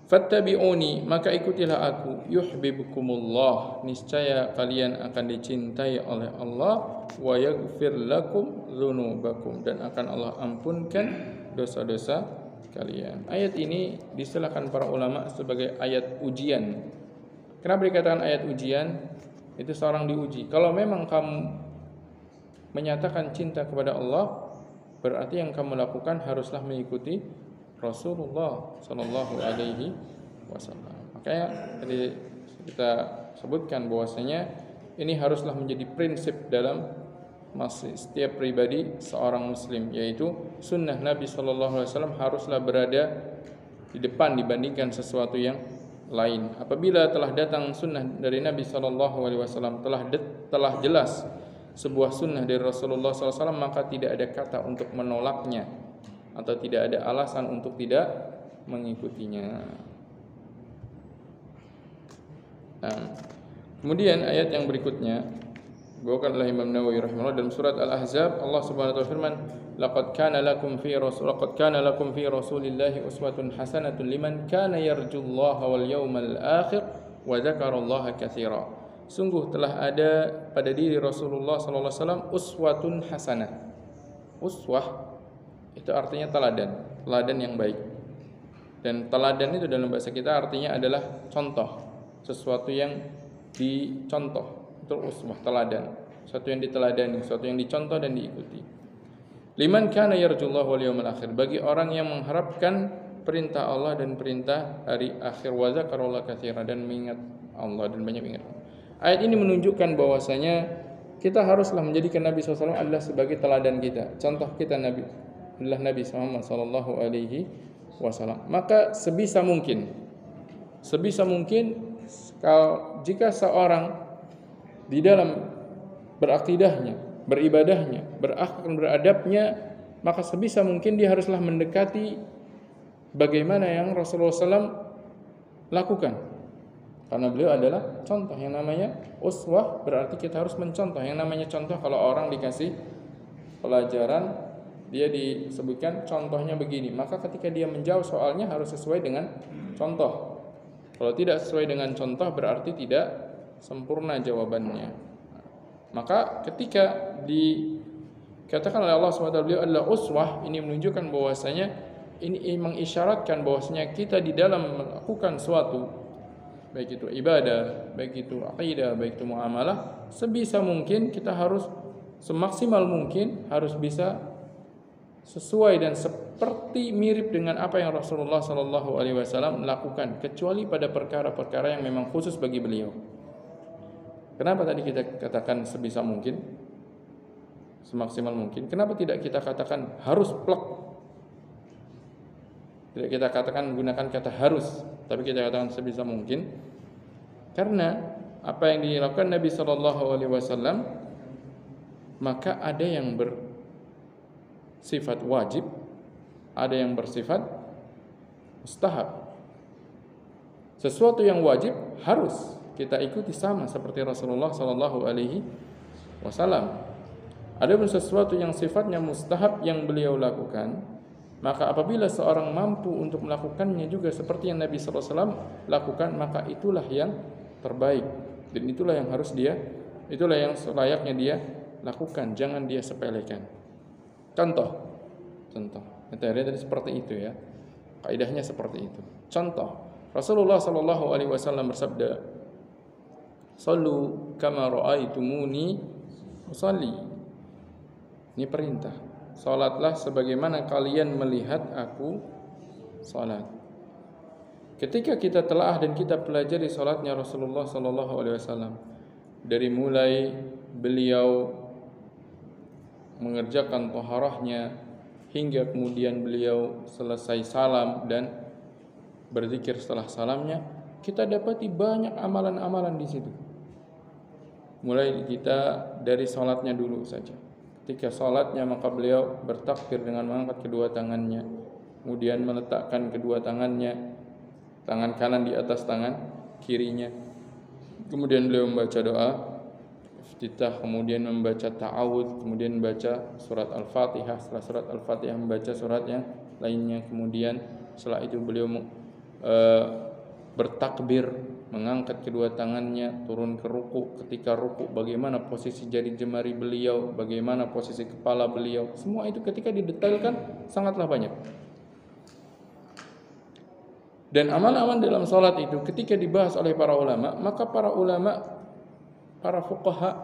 Fattabi'uni, maka ikutilah aku, yuhibbukumullah, niscaya kalian akan dicintai oleh Allah, wa yaghfir lakum dzunubakum, dan akan Allah ampunkan dosa-dosa kalian. Ayat ini diistilahkan para ulama sebagai ayat ujian. Kenapa dikatakan ayat ujian? Itu seorang diuji. Kalau memang kamu menyatakan cinta kepada Allah, berarti yang kamu lakukan haruslah mengikuti Rasulullah Sallallahu Alaihi Wasallam. Makanya tadi kita sebutkan bahwasanya ini haruslah menjadi prinsip dalam setiap pribadi seorang muslim, yaitu sunnah Nabi Sallallahu Alaihi Wasallam haruslah berada di depan dibandingkan sesuatu yang lain. Apabila telah datang sunnah dari Nabi Sallallahu Alaihi Wasallam, telah jelas sebuah sunnah dari Rasulullah SAW, maka tidak ada kata untuk menolaknya atau tidak ada alasan untuk tidak mengikutinya. Kemudian ayat yang berikutnya dibawakan oleh Imam Nawawi rahimahullah dalam surat Al-Ahzab, Allah Subhanahu wa taala firman, laqad kana lakum fi rasulillahi uswatun hasanatun liman kana yarjullaha wal yawmal akhir wa dzakarallaha katsira. Sungguh telah ada pada diri Rasulullah sallallahu alaihi wasallam uswatun hasanah. Uswah itu artinya teladan yang baik. Dan teladan itu dalam bahasa kita artinya adalah contoh, sesuatu yang dicontoh. Itu uswah, teladan, sesuatu yang diteladani, sesuatu yang dicontoh dan diikuti. Liman kana yarjullaha wal yawmal akhir, bagi orang yang mengharapkan perintah Allah dan perintah hari akhir, wa dzakarallaha katsiran, dan mengingat Allah dan banyak ingat. Ayat ini menunjukkan bahwasanya kita haruslah menjadikan Nabi SAW adalah sebagai teladan kita. Contoh kita Nabi adalah Nabi Muhammad SAW. Maka sebisa mungkin kalau jika seorang di dalam berakidahnya, beribadahnya, berakhlak, beradabnya, maka sebisa mungkin dia haruslah mendekati bagaimana yang Rasulullah SAW lakukan. Karena beliau adalah contoh. Yang namanya uswah berarti kita harus mencontoh. Yang namanya contoh, kalau orang dikasih pelajaran, dia disebutkan contohnya begini, maka ketika dia menjawab soalnya harus sesuai dengan contoh. Kalau tidak sesuai dengan contoh berarti tidak sempurna jawabannya. Maka ketika dikatakan oleh Allah SWT beliau adalah uswah, ini menunjukkan bahwasanya ini mengisyaratkan bahwasanya kita di dalam melakukan suatu, baik itu ibadah, baik itu akidah, baik itu muamalah, sebisa mungkin kita harus semaksimal mungkin harus bisa sesuai dan seperti mirip dengan apa yang Rasulullah SAW lakukan, kecuali pada perkara-perkara yang memang khusus bagi beliau. Kenapa tadi kita katakan sebisa mungkin, semaksimal mungkin? Kenapa tidak kita katakan harus plek? Tidak kita katakan gunakan kata harus, tapi kita katakan sebisa mungkin. Karena apa yang dilakukan Nabi SAW, maka ada yang bersifat wajib, ada yang bersifat mustahab. Sesuatu yang wajib harus kita ikuti sama seperti Rasulullah SAW. Adapun sesuatu yang sifatnya mustahab yang beliau lakukan, maka apabila seorang mampu untuk melakukannya juga seperti yang Nabi SAW lakukan, maka itulah yang terbaik dan itulah yang itulah yang selayaknya dia lakukan, jangan dia sepelekan. Contoh. Materi tadi seperti itu ya. Kaidahnya seperti itu. Contoh, Rasulullah SAW bersabda, "Shallu kama ra'aitumuni usalli." Ini perintah. Salatlah sebagaimana kalian melihat aku salat. Ketika kita telaah dan kita pelajari salatnya Rasulullah SAW, dari mulai beliau mengerjakan taharahnya hingga kemudian beliau selesai salam dan berzikir setelah salamnya, kita dapati banyak amalan-amalan di situ. Mulai kita dari salatnya dulu saja. Ketika salatnya maka beliau bertakbir dengan mengangkat kedua tangannya, kemudian meletakkan kedua tangannya, tangan kanan di atas tangan kirinya. Kemudian beliau membaca doa iftitah, kemudian membaca ta'awudz, kemudian membaca surat Al-Fatihah. Setelah surat Al-Fatihah membaca surat yang lainnya. Kemudian setelah itu beliau bertakbir, mengangkat kedua tangannya, turun ke ruku. Ketika ruku, bagaimana posisi jari jemari beliau, bagaimana posisi kepala beliau. Semua itu ketika didetailkan sangatlah banyak. Dan amal-amal dalam salat itu ketika dibahas oleh para ulama, maka para ulama, para fuqaha,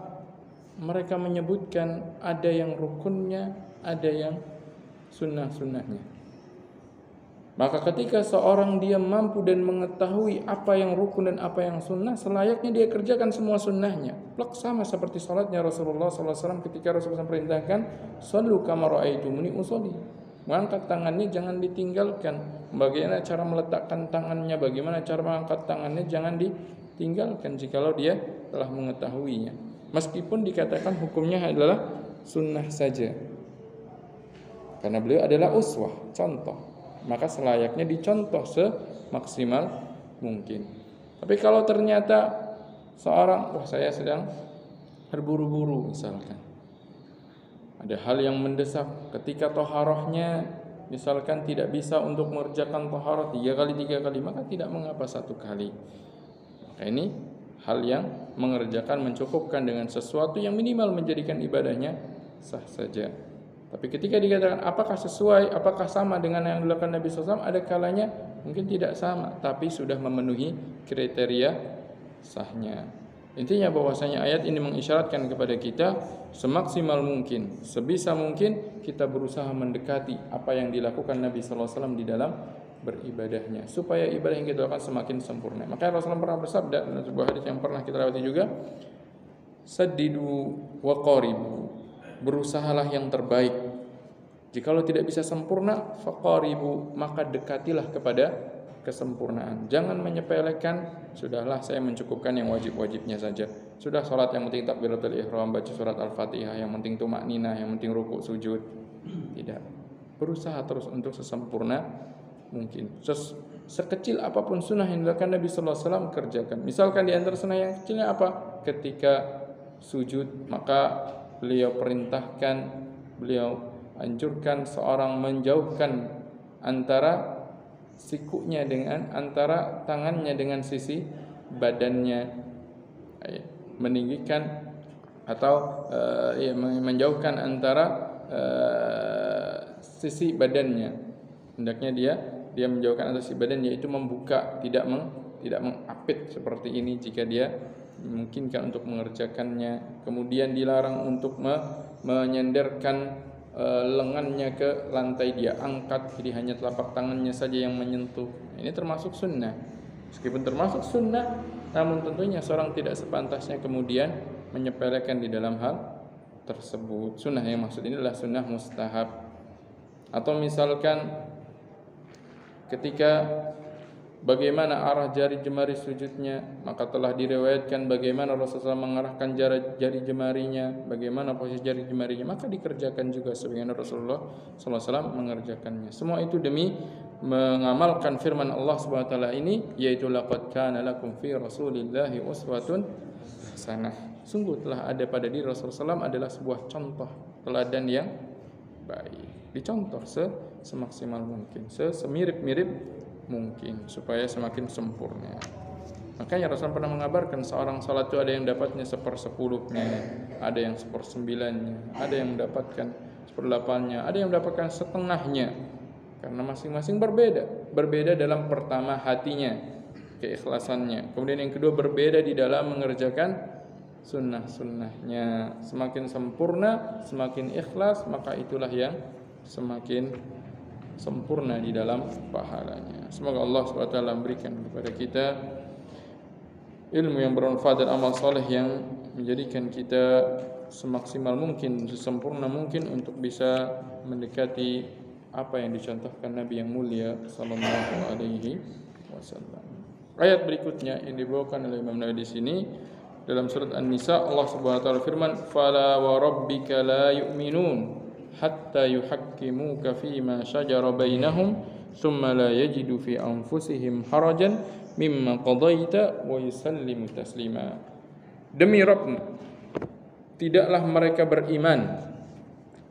mereka menyebutkan ada yang rukunnya, ada yang sunnah-sunnahnya. Maka ketika seorang dia mampu dan mengetahui apa yang rukun dan apa yang sunnah, selayaknya dia kerjakan semua sunnahnya. Plek sama seperti salatnya Rasulullah SAW ketika Rasulullah perintahkan, "Shallu kama ra'aitumuni usolli." Mengangkat tangannya jangan ditinggalkan. Bagaimana cara meletakkan tangannya, bagaimana cara mengangkat tangannya jangan ditinggalkan jikalau dia telah mengetahuinya. Meskipun dikatakan hukumnya adalah sunnah saja. Karena beliau adalah uswah, contoh. Maka selayaknya dicontoh semaksimal mungkin. Tapi kalau ternyata seorang, saya sedang terburu-buru misalkan, ada hal yang mendesak, ketika toharohnya misalkan tidak bisa untuk mengerjakan toharoh 3 kali, maka tidak mengapa 1 kali. Maka ini hal yang mengerjakan mencukupkan dengan sesuatu yang minimal menjadikan ibadahnya sah saja. Tapi ketika dikatakan apakah sesuai, apakah sama dengan yang dilakukan Nabi SAW, ada kalanya mungkin tidak sama, tapi sudah memenuhi kriteria sahnya. Intinya bahwasanya ayat ini mengisyaratkan kepada kita semaksimal mungkin, sebisa mungkin kita berusaha mendekati apa yang dilakukan Nabi SAW di dalam beribadahnya, supaya ibadah yang kita lakukan semakin sempurna. Maka Rasulullah pernah bersabda dalam sebuah hadis yang pernah kita lewati juga, saddidu wa qaribu, berusahalah yang terbaik. Jikalau tidak bisa sempurna, faqaribu, maka dekatilah kepada kesempurnaan. Jangan menyepelekan, sudahlah saya mencukupkan yang wajib-wajibnya saja. Sudah salat yang penting takbiratul ihram, baca surat Al-Fatihah, yang penting tumakninah, yang penting rukuk sujud. Tidak. Berusaha terus untuk sesempurna mungkin. Sekecil apapun sunnah yang dilakukan Nabi sallallahu alaihi wasallam, kerjakan. Misalkan di antara sunnah yang kecilnya apa? Ketika sujud, maka beliau anjurkan seorang menjauhkan antara sikunya antara tangannya dengan sisi badannya, meninggikan atau menjauhkan antara sisi badannya. Hendaknya dia menjauhkan antara sisi badannya, yaitu membuka, tidak mengapit seperti ini jika dia memungkinkan untuk mengerjakannya. Kemudian dilarang untuk menyenderkan lengannya ke lantai, dia angkat, jadi hanya telapak tangannya saja yang menyentuh. Ini termasuk sunnah. Meskipun termasuk sunnah, namun tentunya seorang tidak sepantasnya kemudian menyepelekan di dalam hal tersebut. Sunnah yang maksud ini adalah sunnah mustahab. Atau misalkan ketika bagaimana arah jari jemari sujudnya, maka telah diriwayatkan bagaimana Rasulullah mengarahkan jari jemarinya, bagaimana posisi jari jemarinya, maka dikerjakan juga sebagaimana Rasulullah SAW mengerjakannya. Semua itu demi mengamalkan firman Allah Subhanahu wa taala ini, yaitu laqad kana lakum fi Rasulillahi uswatun hasanah. Sungguh telah ada pada diri Rasulullah SAW adalah sebuah contoh teladan yang baik. Dicontoh semaksimal mungkin, semirip-mirip mungkin, supaya semakin sempurna. Makanya Rasul pernah mengabarkan seorang salat itu ada yang dapatnya 1/10-nya, ada yang 1/9-nya, ada yang mendapatkan 1/8-nya, ada yang mendapatkan setengahnya. Karena masing-masing berbeda dalam pertama hatinya, keikhlasannya. Kemudian yang kedua berbeda di dalam mengerjakan sunnah-sunnahnya. Semakin sempurna, semakin ikhlas, maka itulah yang semakin sempurna di dalam pahalanya. Semoga Allah SWT memberikan kepada kita ilmu yang bermanfaat dan amal soleh yang menjadikan kita semaksimal mungkin, sesempurna mungkin untuk bisa mendekati apa yang dicontohkan Nabi yang mulia sallallahu alaihi wasallam. Ayat berikutnya yang dibawakan oleh Imam Nawawi di sini dalam surat An-Nisa, Allah Subhanahu wa taala firman, "Fala wa rabbika la yu'minun hatta yuhakkimuka fima shajara bainahum thumma la yajidu fi anfusihim harajan mimma qadaita wa yusallimu taslima." Demi Rabbmu, tidaklah mereka beriman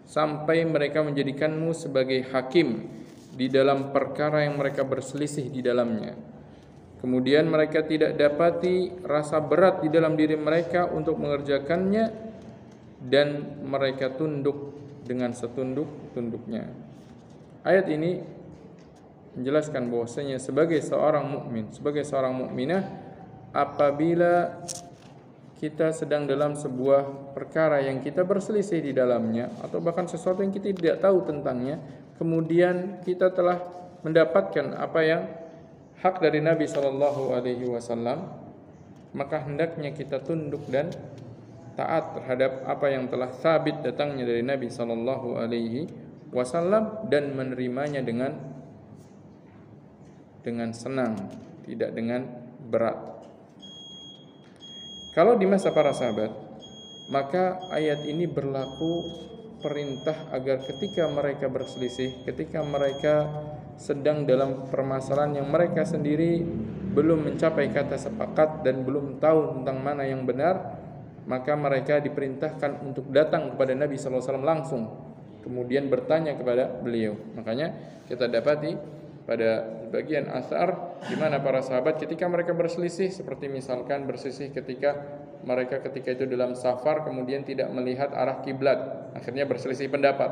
sampai mereka menjadikanmu sebagai hakim di dalam perkara yang mereka berselisih di dalamnya. Kemudian mereka tidak dapati rasa berat di dalam diri mereka untuk mengerjakannya, dan mereka tunduk dengan setunduk-tunduknya. Ayat ini menjelaskan bahwasanya sebagai seorang mukmin, sebagai seorang mukminah, apabila kita sedang dalam sebuah perkara yang kita berselisih di dalamnya, atau bahkan sesuatu yang kita tidak tahu tentangnya, kemudian kita telah mendapatkan apa yang hak dari Nabi sallallahu alaihi wasallam, maka hendaknya kita tunduk dan taat terhadap apa yang telah sabit datangnya dari Nabi sallallahu alaihi wasallam, dan menerimanya dengan senang, tidak dengan berat. Kalau di masa para sahabat, maka ayat ini berlaku perintah agar ketika mereka berselisih, ketika mereka sedang dalam permasalahan yang mereka sendiri belum mencapai kata sepakat dan belum tahu tentang mana yang benar, maka mereka diperintahkan untuk datang kepada Nabi SAW langsung, kemudian bertanya kepada beliau. Makanya kita dapati pada bagian asar di mana para sahabat ketika mereka berselisih, seperti misalkan berselisih ketika itu dalam safar, kemudian tidak melihat arah kiblat, akhirnya berselisih pendapat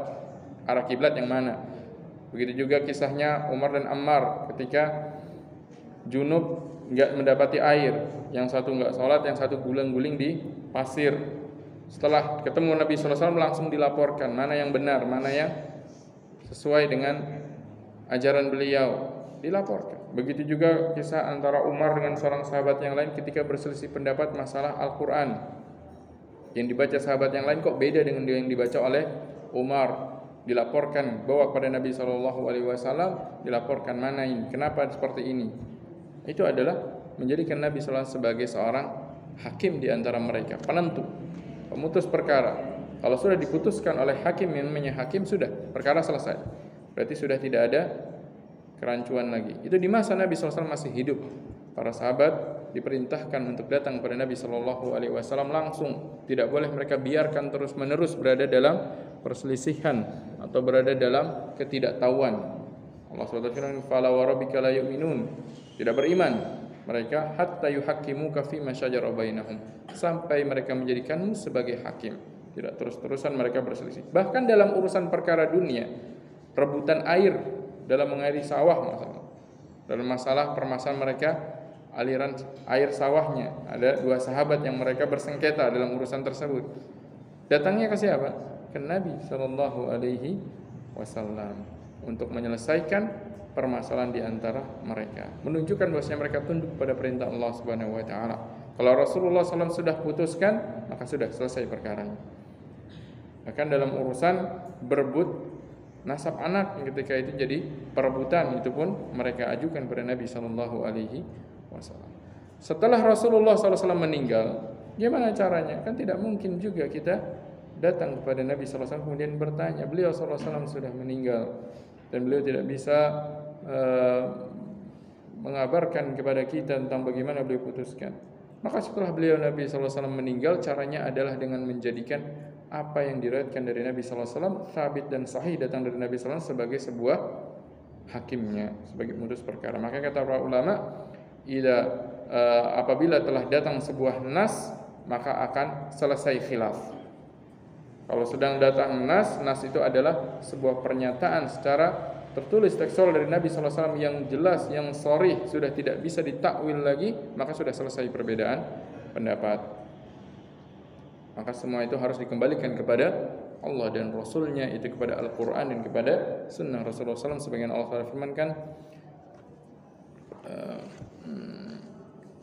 arah kiblat yang mana. Begitu juga kisahnya Umar dan Ammar ketika junub enggak mendapati air, yang satu enggak sholat, yang satu guling-guling di pasir. Setelah ketemu Nabi SAW langsung dilaporkan mana yang benar, mana yang sesuai dengan ajaran beliau. dilaporkan. Begitu juga kisah antara Umar dengan seorang sahabat yang lain ketika berselisih pendapat masalah Al-Quran. Yang dibaca sahabat yang lain kok beda dengan yang dibaca oleh Umar. Dilaporkan, bawa kepada Nabi SAW, dilaporkan, mana ini, kenapa seperti ini. Itu adalah menjadikan Nabi SAW sebagai seorang hakim di antara mereka, penentu, pemutus perkara. Kalau sudah diputuskan oleh hakim yang namanya hakim, sudah, perkara selesai. Berarti sudah tidak ada kerancuan lagi. Itu di masa Nabi SAW masih hidup. Para sahabat diperintahkan untuk datang kepada Nabi SAW langsung. Tidak boleh mereka biarkan terus-menerus berada dalam perselisihan atau berada dalam ketidaktahuan. Allah SWT firman, "Fala wa rabbika la yu'minun." Tidak beriman mereka hatta yuhaqqimuka fi ma syajara bainahum, sampai mereka menjadikanmu sebagai hakim. Tidak terus-terusan mereka berselisih. Bahkan dalam urusan perkara dunia, rebutan air dalam mengairi sawah masalah. Dalam masalah permasalahan mereka, aliran air sawahnya, ada dua sahabat yang mereka bersengketa dalam urusan tersebut. Datangnya ke siapa? Ke Nabi sallallahu alaihi wasallam untuk menyelesaikan permasalahan di antara mereka, menunjukkan bahwasanya mereka tunduk pada perintah Allah Subhanahu wa taala. Kalau Rasulullah SAW sudah putuskan, maka sudah selesai perkaranya. Bahkan dalam urusan berebut nasab anak, ketika itu jadi perebutan, itu pun mereka ajukan kepada Nabi sallallahu alaihi wasallam. Setelah Rasulullah SAW meninggal, gimana caranya? Kan tidak mungkin juga kita datang kepada Nabi SAW kemudian bertanya. Beliau SAW sudah meninggal dan beliau tidak bisa mengabarkan kepada kita tentang bagaimana beliau putuskan. Maka setelah beliau Nabi SAW meninggal, caranya adalah dengan menjadikan apa yang diriwayatkan dari Nabi SAW sabit dan sahih datang dari Nabi SAW sebagai sebuah hakimnya, sebagai pemutus perkara. Maka kata para ulama, apabila telah datang sebuah nas, maka akan selesai khilaf. Kalau sedang datang nas itu adalah sebuah pernyataan secara tertulis tekstual dari Nabi SAW yang jelas, yang sharih, sudah tidak bisa ditakwil lagi, maka sudah selesai perbedaan pendapat. Maka semua itu harus dikembalikan kepada Allah dan Rasulnya, itu kepada Al-Quran dan kepada Sunnah Rasulullah SAW. Sebagian Allah SWT firmankan,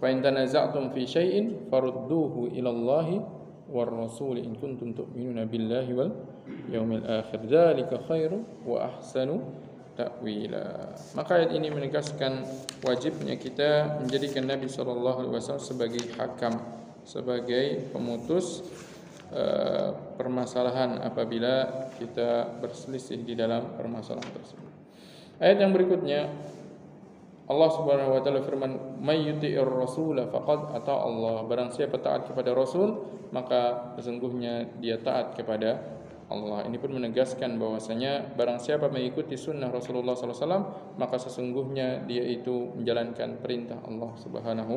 "Fa in tanaza'tum fi syai'in farudduhu ila Allahi war Rasul in kuntum tu'minuna billahi wal yaumil akhir. Dzalika khairu wa ahsanu ta'wila." Maka ayat ini menegaskan wajibnya kita menjadikan Nabi SAW sebagai hakam, sebagai pemutus permasalahan apabila kita berselisih di dalam permasalahan tersebut. Ayat yang berikutnya, Allah Subhanahu wa taala firman, "May yuti'ir rasula faqad ata Allah." Barang siapa taat kepada Rasul, maka sesungguhnya dia taat kepada Allah. Ini pun menegaskan bahwasanya barang siapa mengikuti sunnah Rasulullah SAW, maka sesungguhnya dia itu menjalankan perintah Allah Subhanahu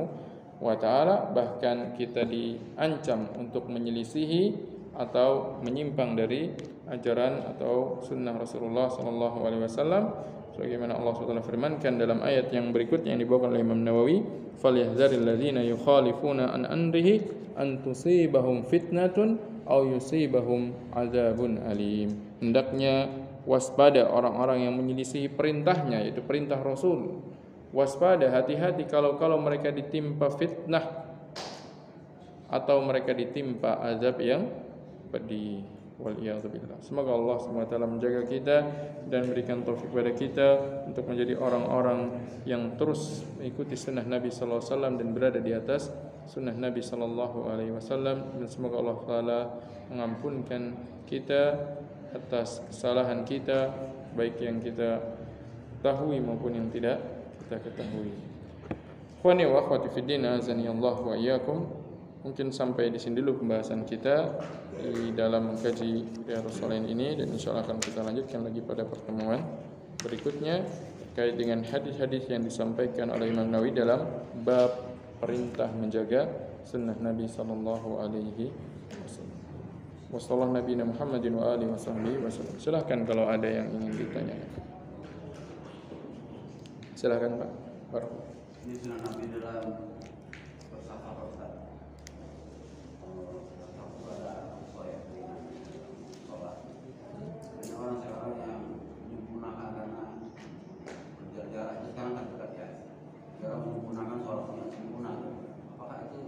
wa ta'ala. Bahkan kita diancam untuk menyelisihi atau menyimpang dari ajaran atau sunnah Rasulullah SAW, sebagaimana Allah SWT firmankan dalam ayat yang berikutnya yang dibawakan oleh Imam Nawawi, "Falyahdharil ladzina yukhalifuna an amrihi an tusibahum fitnatun aw yusibahum adzabun alim." Hendaknya waspada orang-orang yang menyelisihi perintahnya, yaitu perintah Rasul. Waspada, hati-hati kalau mereka ditimpa fitnah atau mereka ditimpa azab yang pedih. Waliyadzubillah. Semoga Allah SWT menjaga kita dan berikan taufik kepada kita untuk menjadi orang-orang yang terus mengikuti sunnah Nabi SAW dan berada di atas sunnah Nabi SAW. Dan semoga Allah Ta'ala mengampunkan kita atas kesalahan kita, baik yang kita ketahui maupun yang tidak kita ketahui. Ikhwani wa akhwati fid din, azani Allah wa iyyakum. Mungkin sampai di sini dulu pembahasan kita di dalam mengkaji Riyadhus Shalihin ini, dan insyaallah akan kita lanjutkan lagi pada pertemuan berikutnya terkait dengan hadis-hadis yang disampaikan oleh Imam Nawawi dalam bab perintah menjaga sunnah Nabi sallallahu alaihi wasallam. Wassallallahu nabiyana Muhammadin wa alihi wasallam. Silakan kalau ada yang ingin ditanyakan. Silakan Pak. Ini sunnah Nabi dalam bersafar Ustaz. Orang sekarang yang menyempurnakan karena berjarak, sekarang waktunya sempurna, apakah itu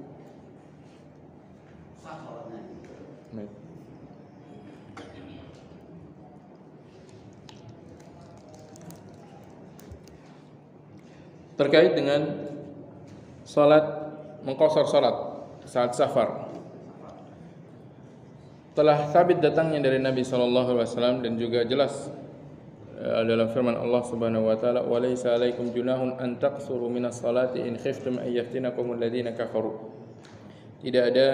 sah sholatnya? Baik. Terkait dengan salat, mengqashar salat saat safar, telah sabit datangnya dari Nabi SAW dan juga jelas dalam firman Allah Subhanahu wa taala, "Wa laisa 'alaikum junahun an taqsuru minas salati in khiftum an yaftinakum alladziina kafaru." Tidak ada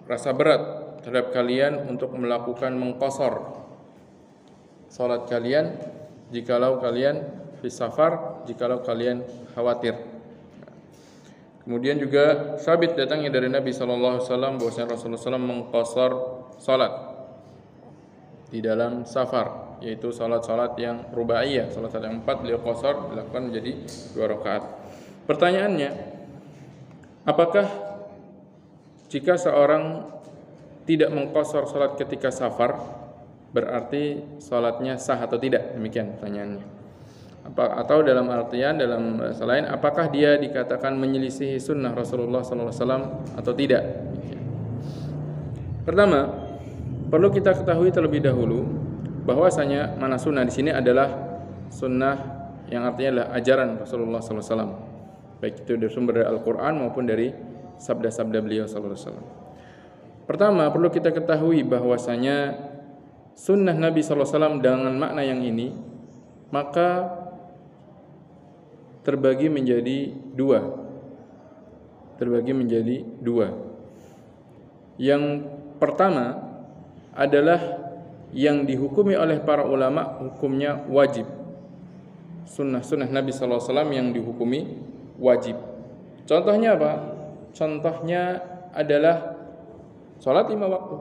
rasa berat terhadap kalian untuk melakukan mengqashar salat kalian jikalau kalian fi safar, jikalau kalian khawatir. Kemudian juga sabit datangnya dari Nabi sallallahu alaihi wasallam bahwasanya Rasulullah SAW mengqashar salat di dalam safar, yaitu salat-salat yang rubaiyah, salat-salat yang 4 beliau qashar dilakukan menjadi 2 rakaat. Pertanyaannya, apakah jika seorang tidak mengqashar salat ketika safar berarti salatnya sah atau tidak? Demikian pertanyaannya. Atau dalam artian, dalam selain, apakah dia dikatakan menyelisihi sunnah Rasulullah SAW atau tidak? Pertama, perlu kita ketahui terlebih dahulu bahwasanya mana sunnah di sini adalah sunnah yang artinya adalah ajaran Rasulullah SAW, baik itu dari sumber dari Al-Quran maupun dari sabda-sabda beliau SAW. Pertama, perlu kita ketahui bahwasanya sunnah Nabi SAW dengan makna yang ini maka terbagi menjadi dua. Yang pertama adalah yang dihukumi oleh para ulama hukumnya wajib. Sunnah Nabi SAW yang dihukumi wajib. Contohnya apa? Contohnya adalah salat 5 waktu,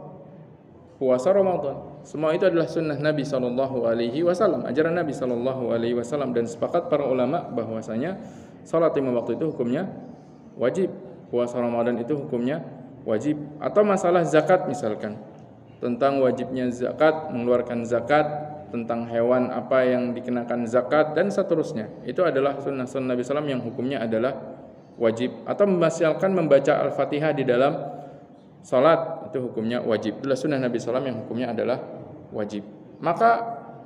puasa Ramadan. Semua itu adalah sunnah Nabi SAW, ajaran Nabi SAW, dan sepakat para ulama bahwasanya salat 5 waktu itu hukumnya wajib, puasa Ramadan itu hukumnya wajib. Atau masalah zakat misalkan, tentang wajibnya zakat, mengeluarkan zakat, tentang hewan apa yang dikenakan zakat dan seterusnya. Itu adalah sunnah Nabi SAW yang hukumnya adalah wajib. Atau misalkan membaca Al-Fatihah di dalam salat itu hukumnya wajib. Itulah sunnah Nabi SAW yang hukumnya adalah wajib. Maka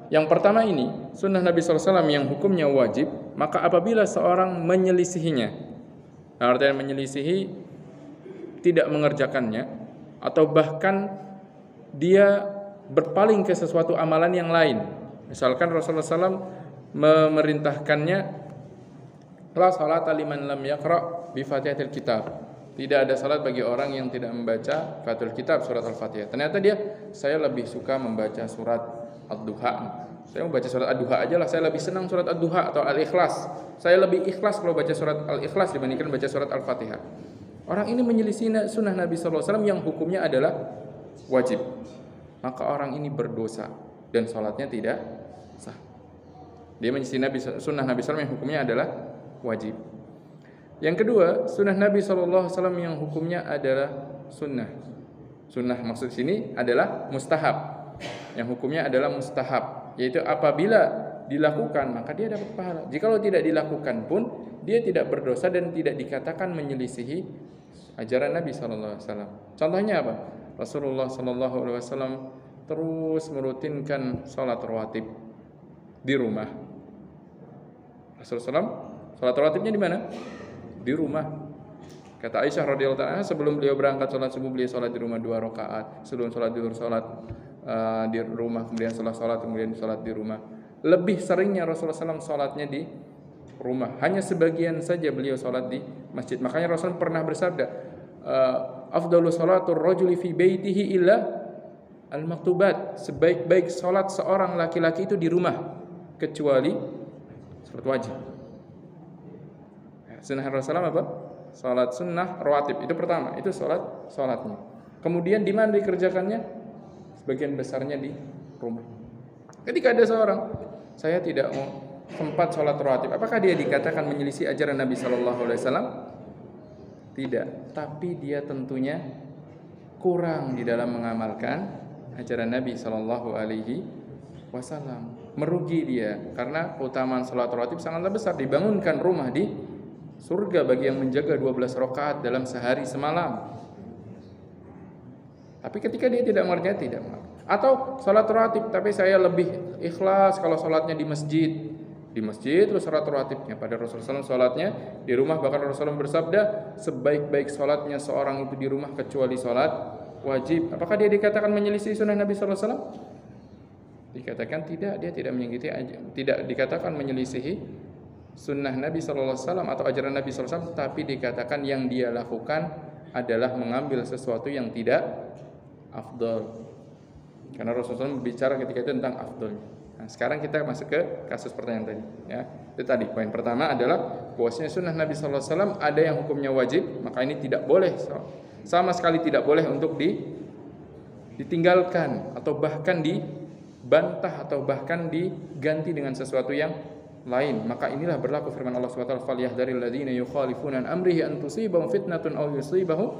yang pertama ini sunnah Nabi SAW yang hukumnya wajib, maka apabila seorang menyelisihinya, artinya menyelisihi tidak mengerjakannya, atau bahkan dia berpaling ke sesuatu amalan yang lain, misalkan Rasulullah SAW memerintahkannya la salata liman lam yaqra bi fatihatil kitab, tidak ada salat bagi orang yang tidak membaca Fatihatul Kitab, surat Al-Fatihah. Ternyata saya lebih suka membaca surat Ad-Duha. Saya membaca surat Ad-Duha aja lah, saya lebih senang surat Ad-Duha atau Al-Ikhlas. Saya lebih ikhlas kalau baca surat Al-Ikhlas dibandingkan baca surat Al-Fatihah. Orang ini menyelisih sunnah Nabi SAW yang hukumnya adalah wajib. Maka orang ini berdosa dan salatnya tidak sah. Dia menyelisih sunnah Nabi SAW yang hukumnya adalah wajib. Yang kedua, sunnah Nabi SAW yang hukumnya adalah sunnah. Sunnah maksud sini adalah mustahab. Yang hukumnya adalah mustahab, yaitu apabila dilakukan maka dia dapat pahala. Jikalau tidak dilakukan pun dia tidak berdosa dan tidak dikatakan menyelisihi ajaran Nabi SAW. Contohnya apa? Rasulullah SAW terus merutinkan salat rawatib di rumah. Rasulullah SAW salat rawatibnya di mana? Di rumah. Kata Aisyah radhiyallahu anha, sebelum beliau berangkat salat subuh beliau salat di rumah 2 rakaat, sebelum salat zuhur salat di rumah, kemudian setelah salat kemudian salat di rumah. Lebih seringnya Rasulullah SAW salatnya di rumah. Hanya sebagian saja beliau salat di masjid. Makanya Rasul pernah bersabda, afdalu salatur rajuli fi baitihi illa al-maktubat. Sebaik-baik salat seorang laki-laki itu di rumah kecuali salat wajib. Sunnah Rasulullah apa? Salat sunnah rawatib. Itu pertama, itu salatnya. Kemudian di mana dikerjakannya? Sebagian besarnya di rumah. Ketika ada seorang, saya tidak mau sempat salat rawatib, apakah dia dikatakan menyelisih ajaran Nabi SAW? Tidak, tapi dia tentunya kurang di dalam mengamalkan ajaran Nabi SAW. merugi dia, karena keutamaan salat rawatib sangatlah besar. Dibangunkan rumah di surga bagi yang menjaga 12 rakaat dalam sehari semalam. Tapi ketika dia tidak mengerjakan, tidak mengapa. Atau salat rawatib tapi saya lebih ikhlas kalau salatnya di masjid. Di masjid terus salat rawatibnya. Pada Rasulullah SAW salatnya di rumah, bahkan Rasulullah bersabda, sebaik-baik salatnya seorang itu di rumah kecuali salat wajib. Apakah dia dikatakan menyelisih sunnah Nabi SAW? Dikatakan tidak, dia tidak menyelisihi, tidak dikatakan menyelisihi sunnah Nabi SAW atau ajaran Nabi SAW, tapi dikatakan yang dia lakukan adalah mengambil sesuatu yang tidak afdal. Karena Rasulullah SAW berbicara ketika itu tentang afdalnya. Nah, sekarang kita masuk ke kasus pertanyaan tadi. Ya, itu tadi poin pertama adalah bahwasanya sunnah Nabi SAW ada yang hukumnya wajib, maka ini tidak boleh, sama sekali tidak boleh untuk ditinggalkan atau bahkan dibantah atau bahkan diganti dengan sesuatu yang lain. Maka inilah berlaku firman Allah SWT, "Falyahdharil ladzina yukhalifuna an amrihi an tusibahum fitnatun aw yusibahum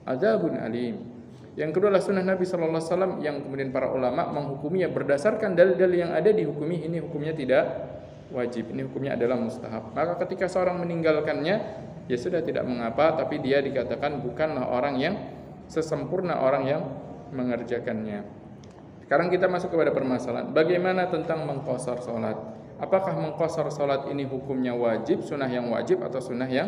adzabun alim." Yang kedua adalah sunnah Nabi SAW yang kemudian para ulama menghukuminya berdasarkan dalil-dalil yang ada, dihukumi ini hukumnya tidak wajib, ini hukumnya adalah mustahab. Maka ketika seorang meninggalkannya, ya sudah, tidak mengapa, tapi dia dikatakan bukanlah orang yang sesempurna orang yang mengerjakannya. Sekarang kita masuk kepada permasalahan, bagaimana tentang mengqashar salat? Apakah mengqashar salat ini hukumnya wajib, sunnah yang wajib atau sunnah yang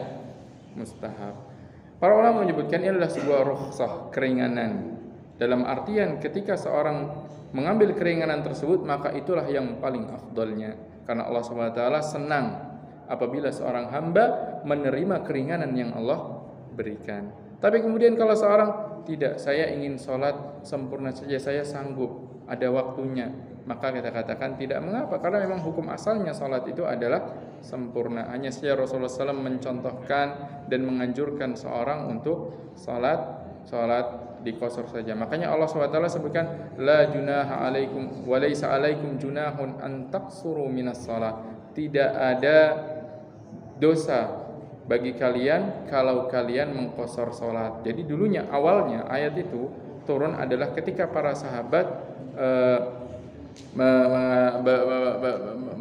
mustahab? Para ulama menyebutkan ini adalah sebuah rukhsah, keringanan. Dalam artian ketika seorang mengambil keringanan tersebut, maka itulah yang paling afdalnya. Karena Allah SWT senang apabila seorang hamba menerima keringanan yang Allah berikan. Tapi kemudian kalau seorang tidak, saya ingin sholat sempurna saja, saya sanggup, ada waktunya, maka kita katakan tidak mengapa, karena memang hukum asalnya sholat itu adalah sempurna. Hanya saja Rasulullah SAW mencontohkan dan menganjurkan seorang untuk sholat diqashar saja. Makanya Allah SWT sebutkan, la junaha alaikum wa laisa alaikum junahun an taqsuru minas shalah. Tidak ada dosa bagi kalian kalau kalian mengqashar salat. Jadi dulunya awalnya ayat itu turun adalah ketika para sahabat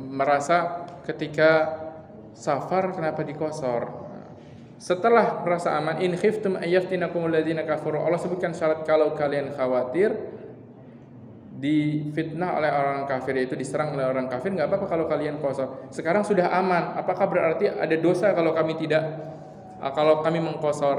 merasa ketika safar kenapa diqashar. Setelah merasa aman, in khiftum ayaftinakumul ladzina kafaru, Allah sebutkan syarat kalau kalian khawatir difitnah oleh orang kafir, yaitu diserang oleh orang kafir, nggak apa-apa kalau kalian qashar. Sekarang sudah aman, apakah berarti ada dosa kalau kami mengqashar?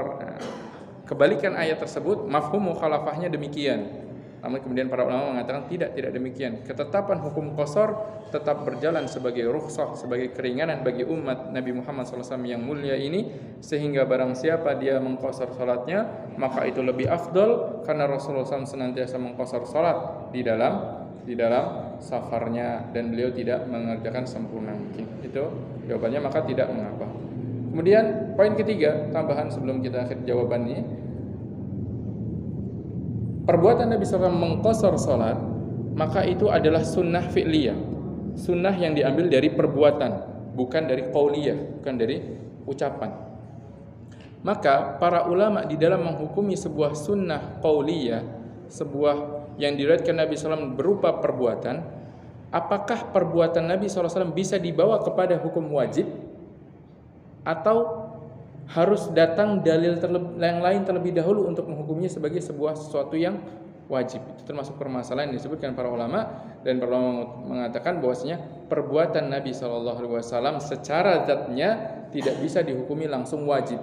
Kebalikan ayat tersebut, mafhum mukhalafahnya demikian. Namun kemudian para ulama mengatakan tidak demikian. Ketetapan hukum qashar tetap berjalan sebagai rukhsah, sebagai keringanan bagi umat Nabi Muhammad SAW yang mulia ini, sehingga barang siapa dia mengqashar salatnya, maka itu lebih afdal, karena Rasulullah SAW senantiasa mengqashar salat di dalam safarnya dan beliau tidak mengerjakan sempurna mungkin. Itu jawabannya, maka tidak mengapa. Kemudian poin ketiga, tambahan sebelum kita akhir jawaban ini, perbuatan Nabi SAW mengqashar salat, maka itu adalah sunnah fi'liyah, sunnah yang diambil dari perbuatan, bukan dari qauliyah, bukan dari ucapan. Maka para ulama di dalam menghukumi sebuah sunnah qauliyah, sebuah yang diriwayatkan Nabi SAW berupa perbuatan, apakah perbuatan Nabi SAW bisa dibawa kepada hukum wajib, atau harus datang dalil yang lain terlebih dahulu untuk menghukumnya sebagai sebuah sesuatu yang wajib? Itu termasuk permasalahan yang disebutkan para ulama, dan para ulama mengatakan bahwasanya perbuatan Nabi SAW secara zatnya tidak bisa dihukumi langsung wajib,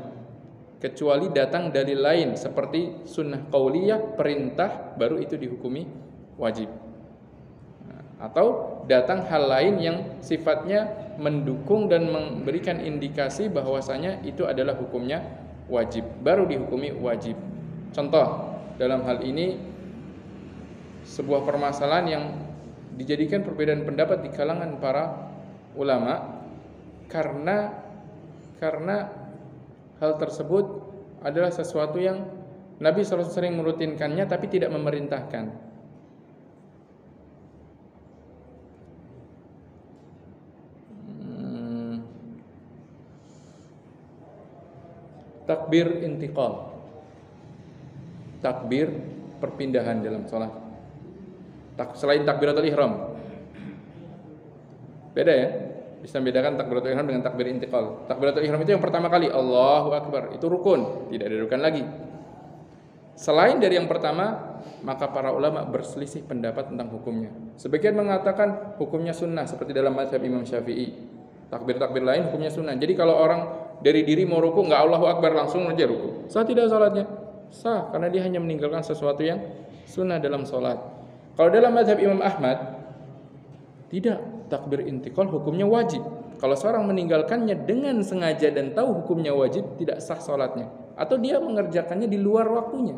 kecuali datang dalil lain seperti sunnah qauliyah, perintah, baru itu dihukumi wajib. Atau datang hal lain yang sifatnya mendukung dan memberikan indikasi bahwasanya itu adalah hukumnya wajib, baru dihukumi wajib. Contoh dalam hal ini, sebuah permasalahan yang dijadikan perbedaan pendapat di kalangan para ulama karena hal tersebut adalah sesuatu yang Nabi SAW sering merutinkannya tapi tidak memerintahkan. Takbir intiqal, takbir perpindahan dalam sholat, selain takbiratul ihram. Beda ya. Bisa membedakan takbiratul ihram dengan takbir intiqal. Takbiratul ihram itu yang pertama kali, Allahu Akbar, itu rukun, tidak ada rukun lagi. Selain dari yang pertama, maka para ulama berselisih pendapat tentang hukumnya. Sebagian mengatakan hukumnya sunnah seperti dalam mazhab Imam Syafi'i. Takbir-takbir lain hukumnya sunnah. Jadi kalau orang dari diri mau ruku nggak Allahu Akbar langsung aja ruku, sah tidak salatnya? Sah, karena dia hanya meninggalkan sesuatu yang sunnah dalam salat. Kalau dalam mazhab Imam Ahmad, tidak, takbir intiqal hukumnya wajib. Kalau seorang meninggalkannya dengan sengaja dan tahu hukumnya wajib, tidak sah salatnya. Atau dia mengerjakannya di luar waktunya.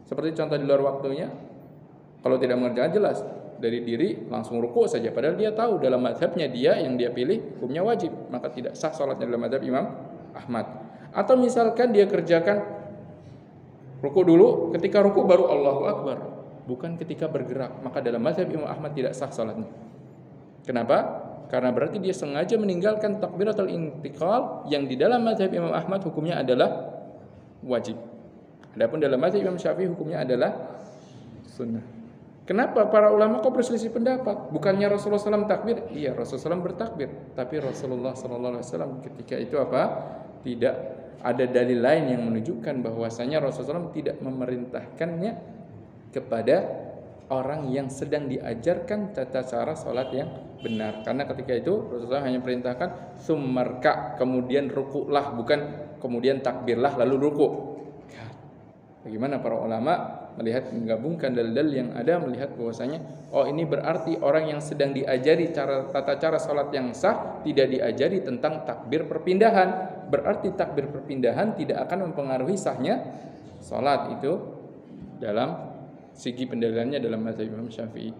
Seperti contoh di luar waktunya, kalau tidak mengerjakan jelas dari diri langsung ruku saja, padahal dia tahu dalam mazhabnya dia yang dia pilih hukumnya wajib, maka tidak sah salatnya dalam mazhab Imam Ahmad. Atau misalkan dia kerjakan ruku dulu, ketika ruku baru Allahu Akbar, bukan ketika bergerak, maka dalam mazhab Imam Ahmad tidak sah salatnya. Kenapa? Karena berarti dia sengaja meninggalkan takbiratul intiqal yang di dalam mazhab Imam Ahmad hukumnya adalah wajib. Adapun dalam mazhab Imam Syafi'i hukumnya adalah sunnah. Kenapa para ulama kok berselisih pendapat? Bukannya Rasulullah SAW takbir? Iya, Rasulullah SAW bertakbir. Tapi Rasulullah SAW ketika itu apa? Tidak ada dalil lain yang menunjukkan bahwasanya Rasulullah SAW tidak memerintahkannya kepada orang yang sedang diajarkan tata cara sholat yang benar. Karena ketika itu Rasulullah hanya perintahkan summarka, kemudian rukuklah, bukan kemudian takbirlah lalu rukuk. Bagaimana para ulama melihat menggabungkan dalil-dalil yang ada, melihat bahwasanya oh ini berarti orang yang sedang diajari tata cara sholat yang sah tidak diajari tentang takbir perpindahan. Berarti takbir perpindahan tidak akan mempengaruhi sahnya sholat itu dalam segi pendalilannya dalam mazhab Imam Syafi'i.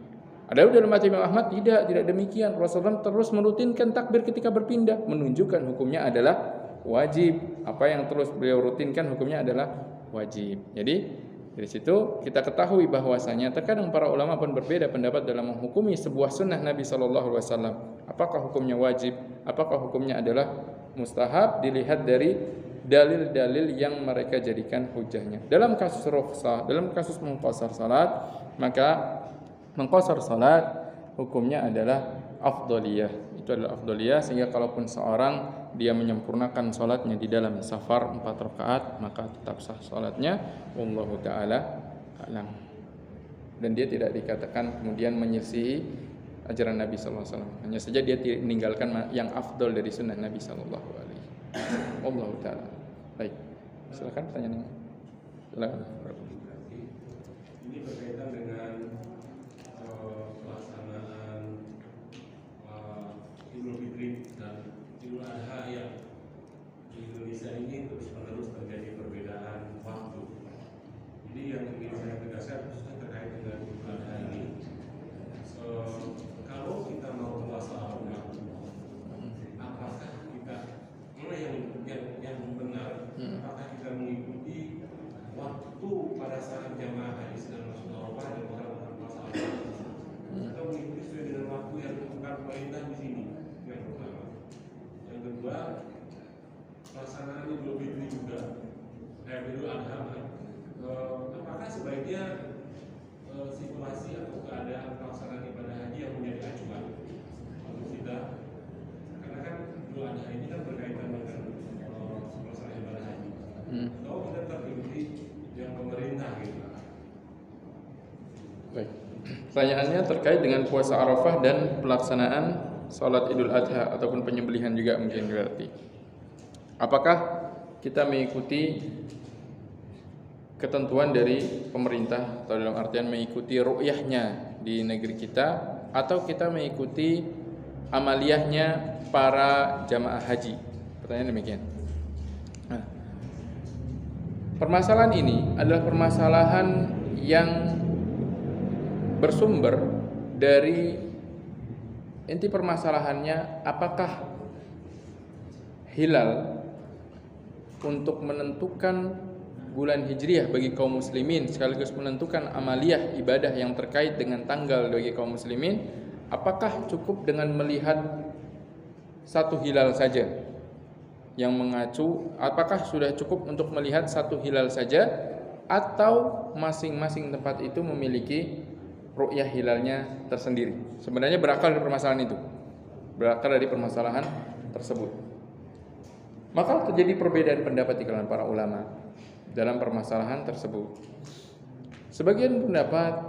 Adapun dalam mazhab Imam Ahmad tidak demikian. Rasulullah terus merutinkan takbir ketika berpindah, menunjukkan hukumnya adalah wajib. Apa yang terus beliau rutinkan hukumnya adalah wajib. Jadi dari situ kita ketahui bahwasanya terkadang para ulama pun berbeda pendapat dalam menghukumi sebuah sunnah Nabi Shallallahu Alaihi Wasallam. Apakah hukumnya wajib? Apakah hukumnya adalah mustahab? Dilihat dari dalil-dalil yang mereka jadikan hujahnya. Dalam kasus rukhsah, dalam kasus mengqasar salat, maka mengqasar salat hukumnya adalah afdaliyah. Itu adalah afdaliyah, sehingga kalaupun seorang dia menyempurnakan salatnya di dalam safar 4 rakaat, maka tetap sah salatnya, wallahu taala alam. Dan dia tidak dikatakan kemudian menyelisihi ajaran Nabi sallallahu alaihi wasallam. Hanya saja dia meninggalkan yang afdal dari sunnah Nabi sallallahu alaihi wasallam. Wallahu taala. Baik. Silakan pertanyaannya. Silakan. Ini berkaitan dengan pelaksanaan Idul Fitri dan Idul Adha yang di Indonesia ini terus-menerus terjadi perbedaan waktu. Jadi yang ingin saya tegaskan khususnya terkait dengan Idul Adha ini, kalau kita mau puasa Ramadan, apakah kita yang benar? Apakah kita mengikuti waktu pada saat jamaah haji sedang masuk Arafah dan melakukan puasa Ramadan, atau mengikuti sesuai dengan waktu yang ditentukan pemerintah di sini? Yang pertama. Yang kedua, pelaksanaan Idul Fitri juga, Idul Adha, apakah sebaiknya situasi atau keadaan pelaksanaan ibadah haji yang menjadi acuan untuk kita? Karena kan Idul Adha ini kan berkaitan dengan pelaksanaan ibadah haji. Atau kita tetap ikuti yang pemerintah gitu. Baik. Pertanyaannya terkait dengan puasa Arafah dan pelaksanaan salat Idul Adha ataupun penyembelihan juga mungkin berarti. Apakah kita mengikuti ketentuan dari pemerintah atau dalam artian mengikuti ru'yahnya di negeri kita, atau kita mengikuti amaliyahnya para jamaah haji? Pertanyaan demikian. Nah, permasalahan ini adalah permasalahan yang bersumber dari inti permasalahannya, apakah hilal untuk menentukan bulan hijriah bagi kaum muslimin sekaligus menentukan amaliyah ibadah yang terkait dengan tanggal bagi kaum muslimin, apakah cukup dengan melihat satu hilal saja yang mengacu, apakah sudah cukup untuk melihat satu hilal saja, atau masing-masing tempat itu memiliki ru'yah hilalnya tersendiri? Sebenarnya berakal dari permasalahan itu. berakar dari permasalahan tersebut. Maka terjadi perbedaan pendapat di kalangan para ulama dalam permasalahan tersebut. Sebagian pendapat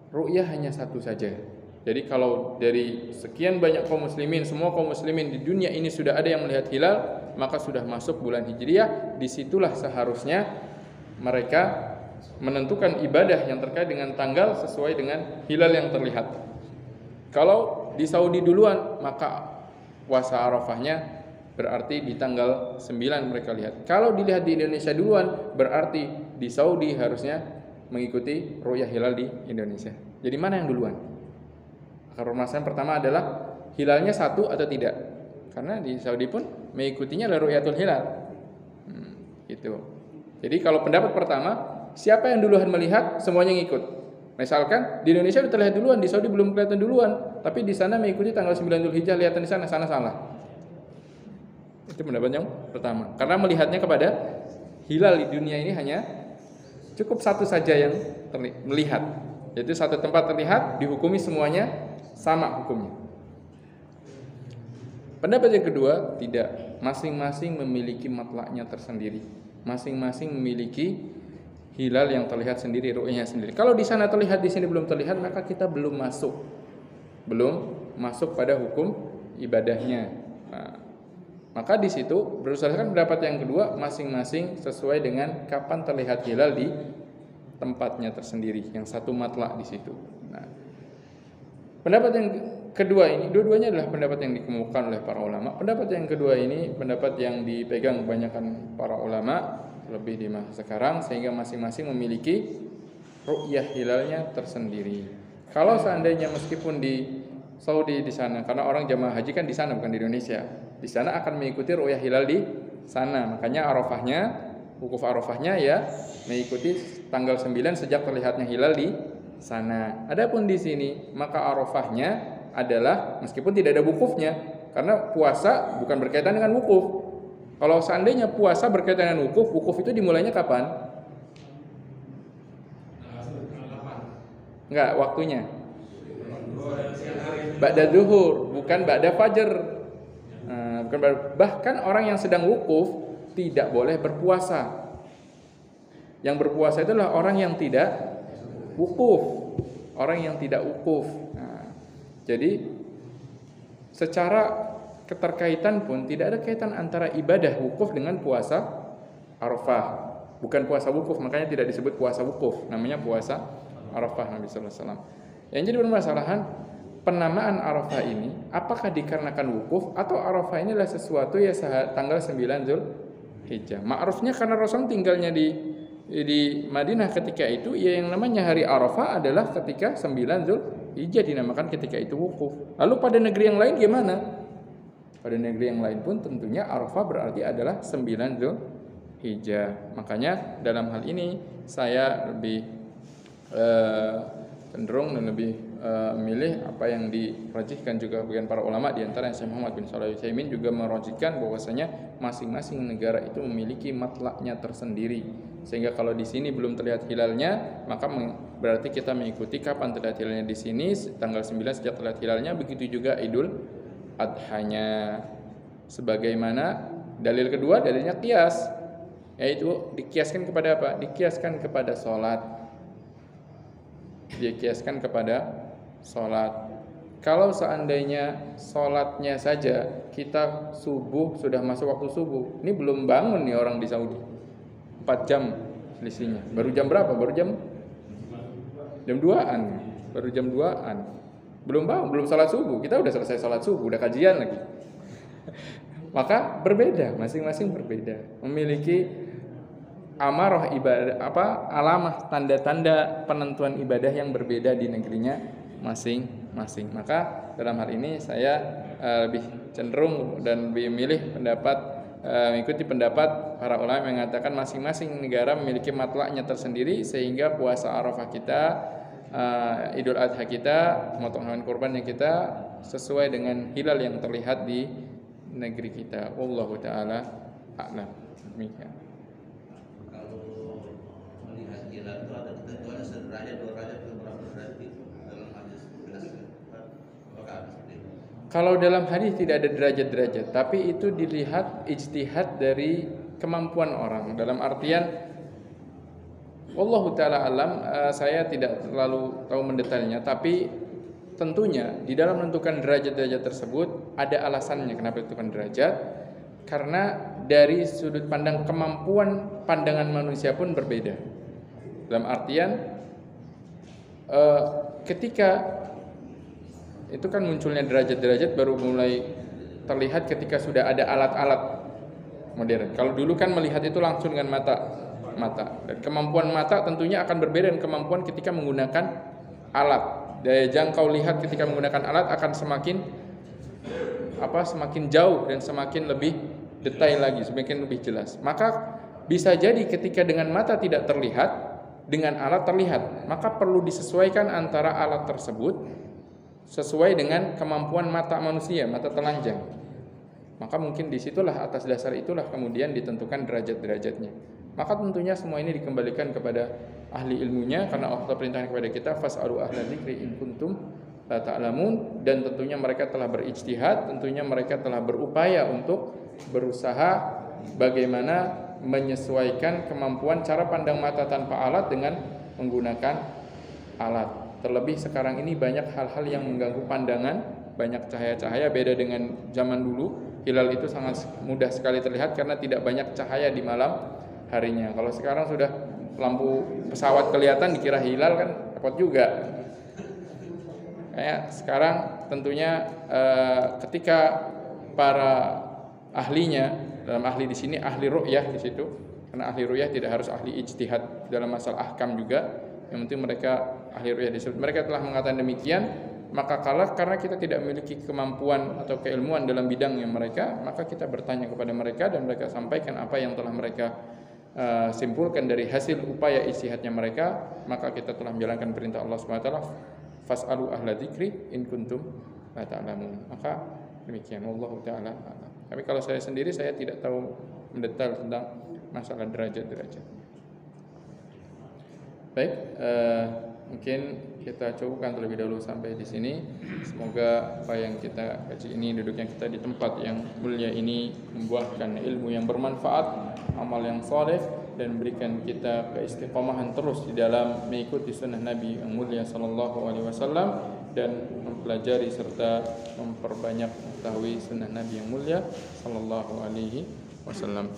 ru'yah hanya satu saja. Jadi kalau dari sekian banyak kaum muslimin, semua kaum muslimin di dunia ini sudah ada yang melihat hilal, maka sudah masuk bulan Hijriah. Disitulah seharusnya mereka menentukan ibadah yang terkait dengan tanggal sesuai dengan hilal yang terlihat. Kalau di Saudi duluan, maka puasa Arafahnya berarti di tanggal 9 mereka lihat. Kalau dilihat di Indonesia duluan, berarti di Saudi harusnya mengikuti ru'yah hilal di Indonesia. Jadi mana yang duluan? Akar permasalahan pertama adalah hilalnya satu atau tidak. Karena di Saudi pun mengikutinya adalah ru'yatul hilal. Gitu. Jadi kalau pendapat pertama, siapa yang duluan melihat, semuanya ngikut. Misalkan di Indonesia sudah terlihat duluan, di Saudi belum kelihatan duluan, tapi di sana mengikuti tanggal 9 Dzulhijjah, lihatan di sana salah. Itu pendapat yang pertama. Karena melihatnya kepada hilal di dunia ini hanya cukup satu saja yang melihat, yaitu satu tempat terlihat, dihukumi semuanya sama hukumnya. Pendapat yang kedua, tidak. Masing-masing memiliki matlaknya tersendiri. Masing-masing memiliki hilal yang terlihat sendiri, ru'yahnya sendiri. Kalau di sana terlihat, di sini belum terlihat, maka kita belum masuk pada hukum ibadahnya. Nah, maka di situ berdasarkan pendapat yang kedua, masing-masing sesuai dengan kapan terlihat hilal di tempatnya tersendiri, yang satu matlak di situ. Nah, pendapat yang kedua ini, dua-duanya adalah pendapat yang dikemukakan oleh para ulama. Pendapat yang kedua ini pendapat yang dipegang kebanyakan para ulama lebih di masa sekarang, sehingga masing-masing memiliki ru'yah hilalnya tersendiri. Kalau seandainya meskipun di Saudi di sana, karena orang jamaah haji kan di sana bukan di Indonesia, di sana akan mengikuti ru'yah hilal di sana. Makanya Arafahnya, wukuf Arafahnya ya mengikuti tanggal 9 sejak terlihatnya hilal di sana. Adapun di sini, maka Arafahnya adalah meskipun tidak ada wukufnya, karena puasa bukan berkaitan dengan wukuf. Kalau seandainya puasa berkaitan dengan wukuf, wukuf itu dimulainya kapan? Enggak, waktunya. Ba'da zuhur, bukan ba'da fajr. Bahkan orang yang sedang wukuf tidak boleh berpuasa. Yang berpuasa itu adalah orang yang tidak wukuf. Orang yang tidak wukuf. Jadi secara keterkaitan pun tidak ada kaitan antara ibadah wukuf dengan puasa Arafah. Bukan puasa wukuf, makanya tidak disebut puasa wukuf, namanya puasa Arafah Nabi sallallahu alaihi wasallam. Yang jadi permasalahan penamaan Arafah ini apakah dikarenakan wukuf atau Arafah ini adalah sesuatu ya tanggal 9 Dzulhijjah. Ma'rufnya karena Rasul tinggalnya di Madinah ketika itu, ya yang namanya hari Arafah adalah ketika 9 Dzulhijjah, dinamakan ketika itu wukuf. Lalu pada negeri yang lain gimana? Pada negeri yang lain pun tentunya Arafah berarti adalah 9 Dzulhijjah. Makanya dalam hal ini saya lebih cenderung dan lebih memilih apa yang dirajihkan juga bagian para ulama, di antara Syekh Muhammad bin Shalih Al-Utsaimin juga merajihkan bahwasanya masing-masing negara itu memiliki matlaknya tersendiri. Sehingga kalau di sini belum terlihat hilalnya, maka berarti kita mengikuti kapan terlihat hilalnya di sini, tanggal 9 sejak terlihat hilalnya. Begitu juga Idul Adhanya. Sebagaimana dalil kedua, dalilnya qiyas, yaitu dikiaskan kepada apa? Dikiaskan kepada sholat. Dikiaskan kepada sholat. Kalau seandainya sholatnya saja kita subuh sudah masuk waktu subuh, ini belum bangun nih orang di Saudi, 4 jam selisihnya. Baru jam berapa? Baru jam 2-an. Baru jam 2-an. Belum bangun, belum sholat subuh. Kita udah selesai sholat subuh, udah kajian lagi. Maka berbeda, masing-masing berbeda, memiliki amarah ibadah, alamah, tanda-tanda penentuan ibadah yang berbeda di negerinya masing-masing. Maka dalam hal ini saya lebih cenderung dan lebih memilih mengikuti pendapat para ulama yang mengatakan masing-masing negara memiliki matlaknya tersendiri, sehingga puasa Arafah kita, Idul Adha kita, memotong hewan kurbannya kita sesuai dengan hilal yang terlihat di negeri kita. Wallahu taala a'lam. Demikian. Hilal itu ada ketentuannya sederajat, 2 derajat, berapa derajat itu dalam hadis jelaskan. Apakah seperti itu? Kalau dalam hadis tidak ada derajat-derajat, tapi itu dilihat ijtihad dari kemampuan orang. Dalam artian wallahu taala alam, saya tidak terlalu tahu mendetailnya, tapi tentunya di dalam menentukan derajat-derajat tersebut ada alasannya kenapa ditentukan derajat. Karena dari sudut pandang kemampuan pandangan manusia pun berbeda. Dalam artian ketika itu kan munculnya derajat-derajat baru mulai terlihat ketika sudah ada alat-alat modern. Kalau dulu kan melihat itu langsung dengan mata. Dan kemampuan mata tentunya akan berbeda dengan kemampuan ketika menggunakan alat. Daya jangkau lihat ketika menggunakan alat akan semakin jauh dan semakin lebih detail lagi, semakin lebih jelas. Maka bisa jadi ketika dengan mata tidak terlihat, dengan alat terlihat, maka perlu disesuaikan antara alat tersebut sesuai dengan kemampuan mata manusia, mata telanjang. Maka mungkin disitulah, atas dasar itulah kemudian ditentukan derajat-derajatnya. Maka tentunya semua ini dikembalikan kepada ahli ilmunya, karena Allah perintahkan kepada kita fas'alu ahla dzikri in kuntum la ta'lamun, dan tentunya mereka telah berijtihad, tentunya mereka telah berupaya untuk berusaha bagaimana menyesuaikan kemampuan cara pandang mata tanpa alat dengan menggunakan alat. Terlebih sekarang ini banyak hal-hal yang mengganggu pandangan, banyak cahaya-cahaya, beda dengan zaman dulu. Hilal itu sangat mudah sekali terlihat karena tidak banyak cahaya di malam harinya. Kalau sekarang sudah lampu pesawat kelihatan dikira hilal kan repot juga. Kayak sekarang tentunya ketika para ahlinya, dalam ahli di sini ahli ru'yah di situ, karena ahli ru'yah tidak harus ahli ijtihad dalam masalah ahkam juga, yang penting mereka ahli ru'yah disebut. Mereka telah mengatakan demikian, maka karena kita tidak memiliki kemampuan atau keilmuan dalam bidangnya mereka, maka kita bertanya kepada mereka dan mereka sampaikan apa yang telah mereka simpulkan dari hasil upaya ijtihadnya mereka. Maka kita telah menjalankan perintah Allah Subhanahu wa taala, fas'alu ahla dzikri in kuntum la ta'lamun. Maka demikian, wallahu taala a'lam. Tapi kalau saya sendiri, saya tidak tahu mendetail tentang masalah derajat-derajat. Baik, mungkin kita cukupkan terlebih dahulu sampai di sini. Semoga apa yang kita kaji ini, duduknya kita di tempat yang mulia ini, membuahkan ilmu yang bermanfaat, amal yang saleh, dan berikan kita keistiqomahan terus di dalam mengikuti sunnah Nabi yang mulia sallallahu alaihi wasallam, dan mempelajari serta memperbanyak mengetahui sunnah Nabi yang mulia sallallahu alaihi wasallam.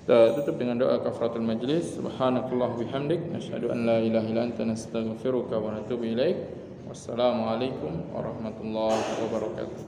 Kita tutup dengan doa kafaratul majlis. Subhanakallah bihamdik, nasyhadu an la ilaha illa anta, nastaghfiruka wa natubu ilaik. Wassalamualaikum warahmatullahi wabarakatuh.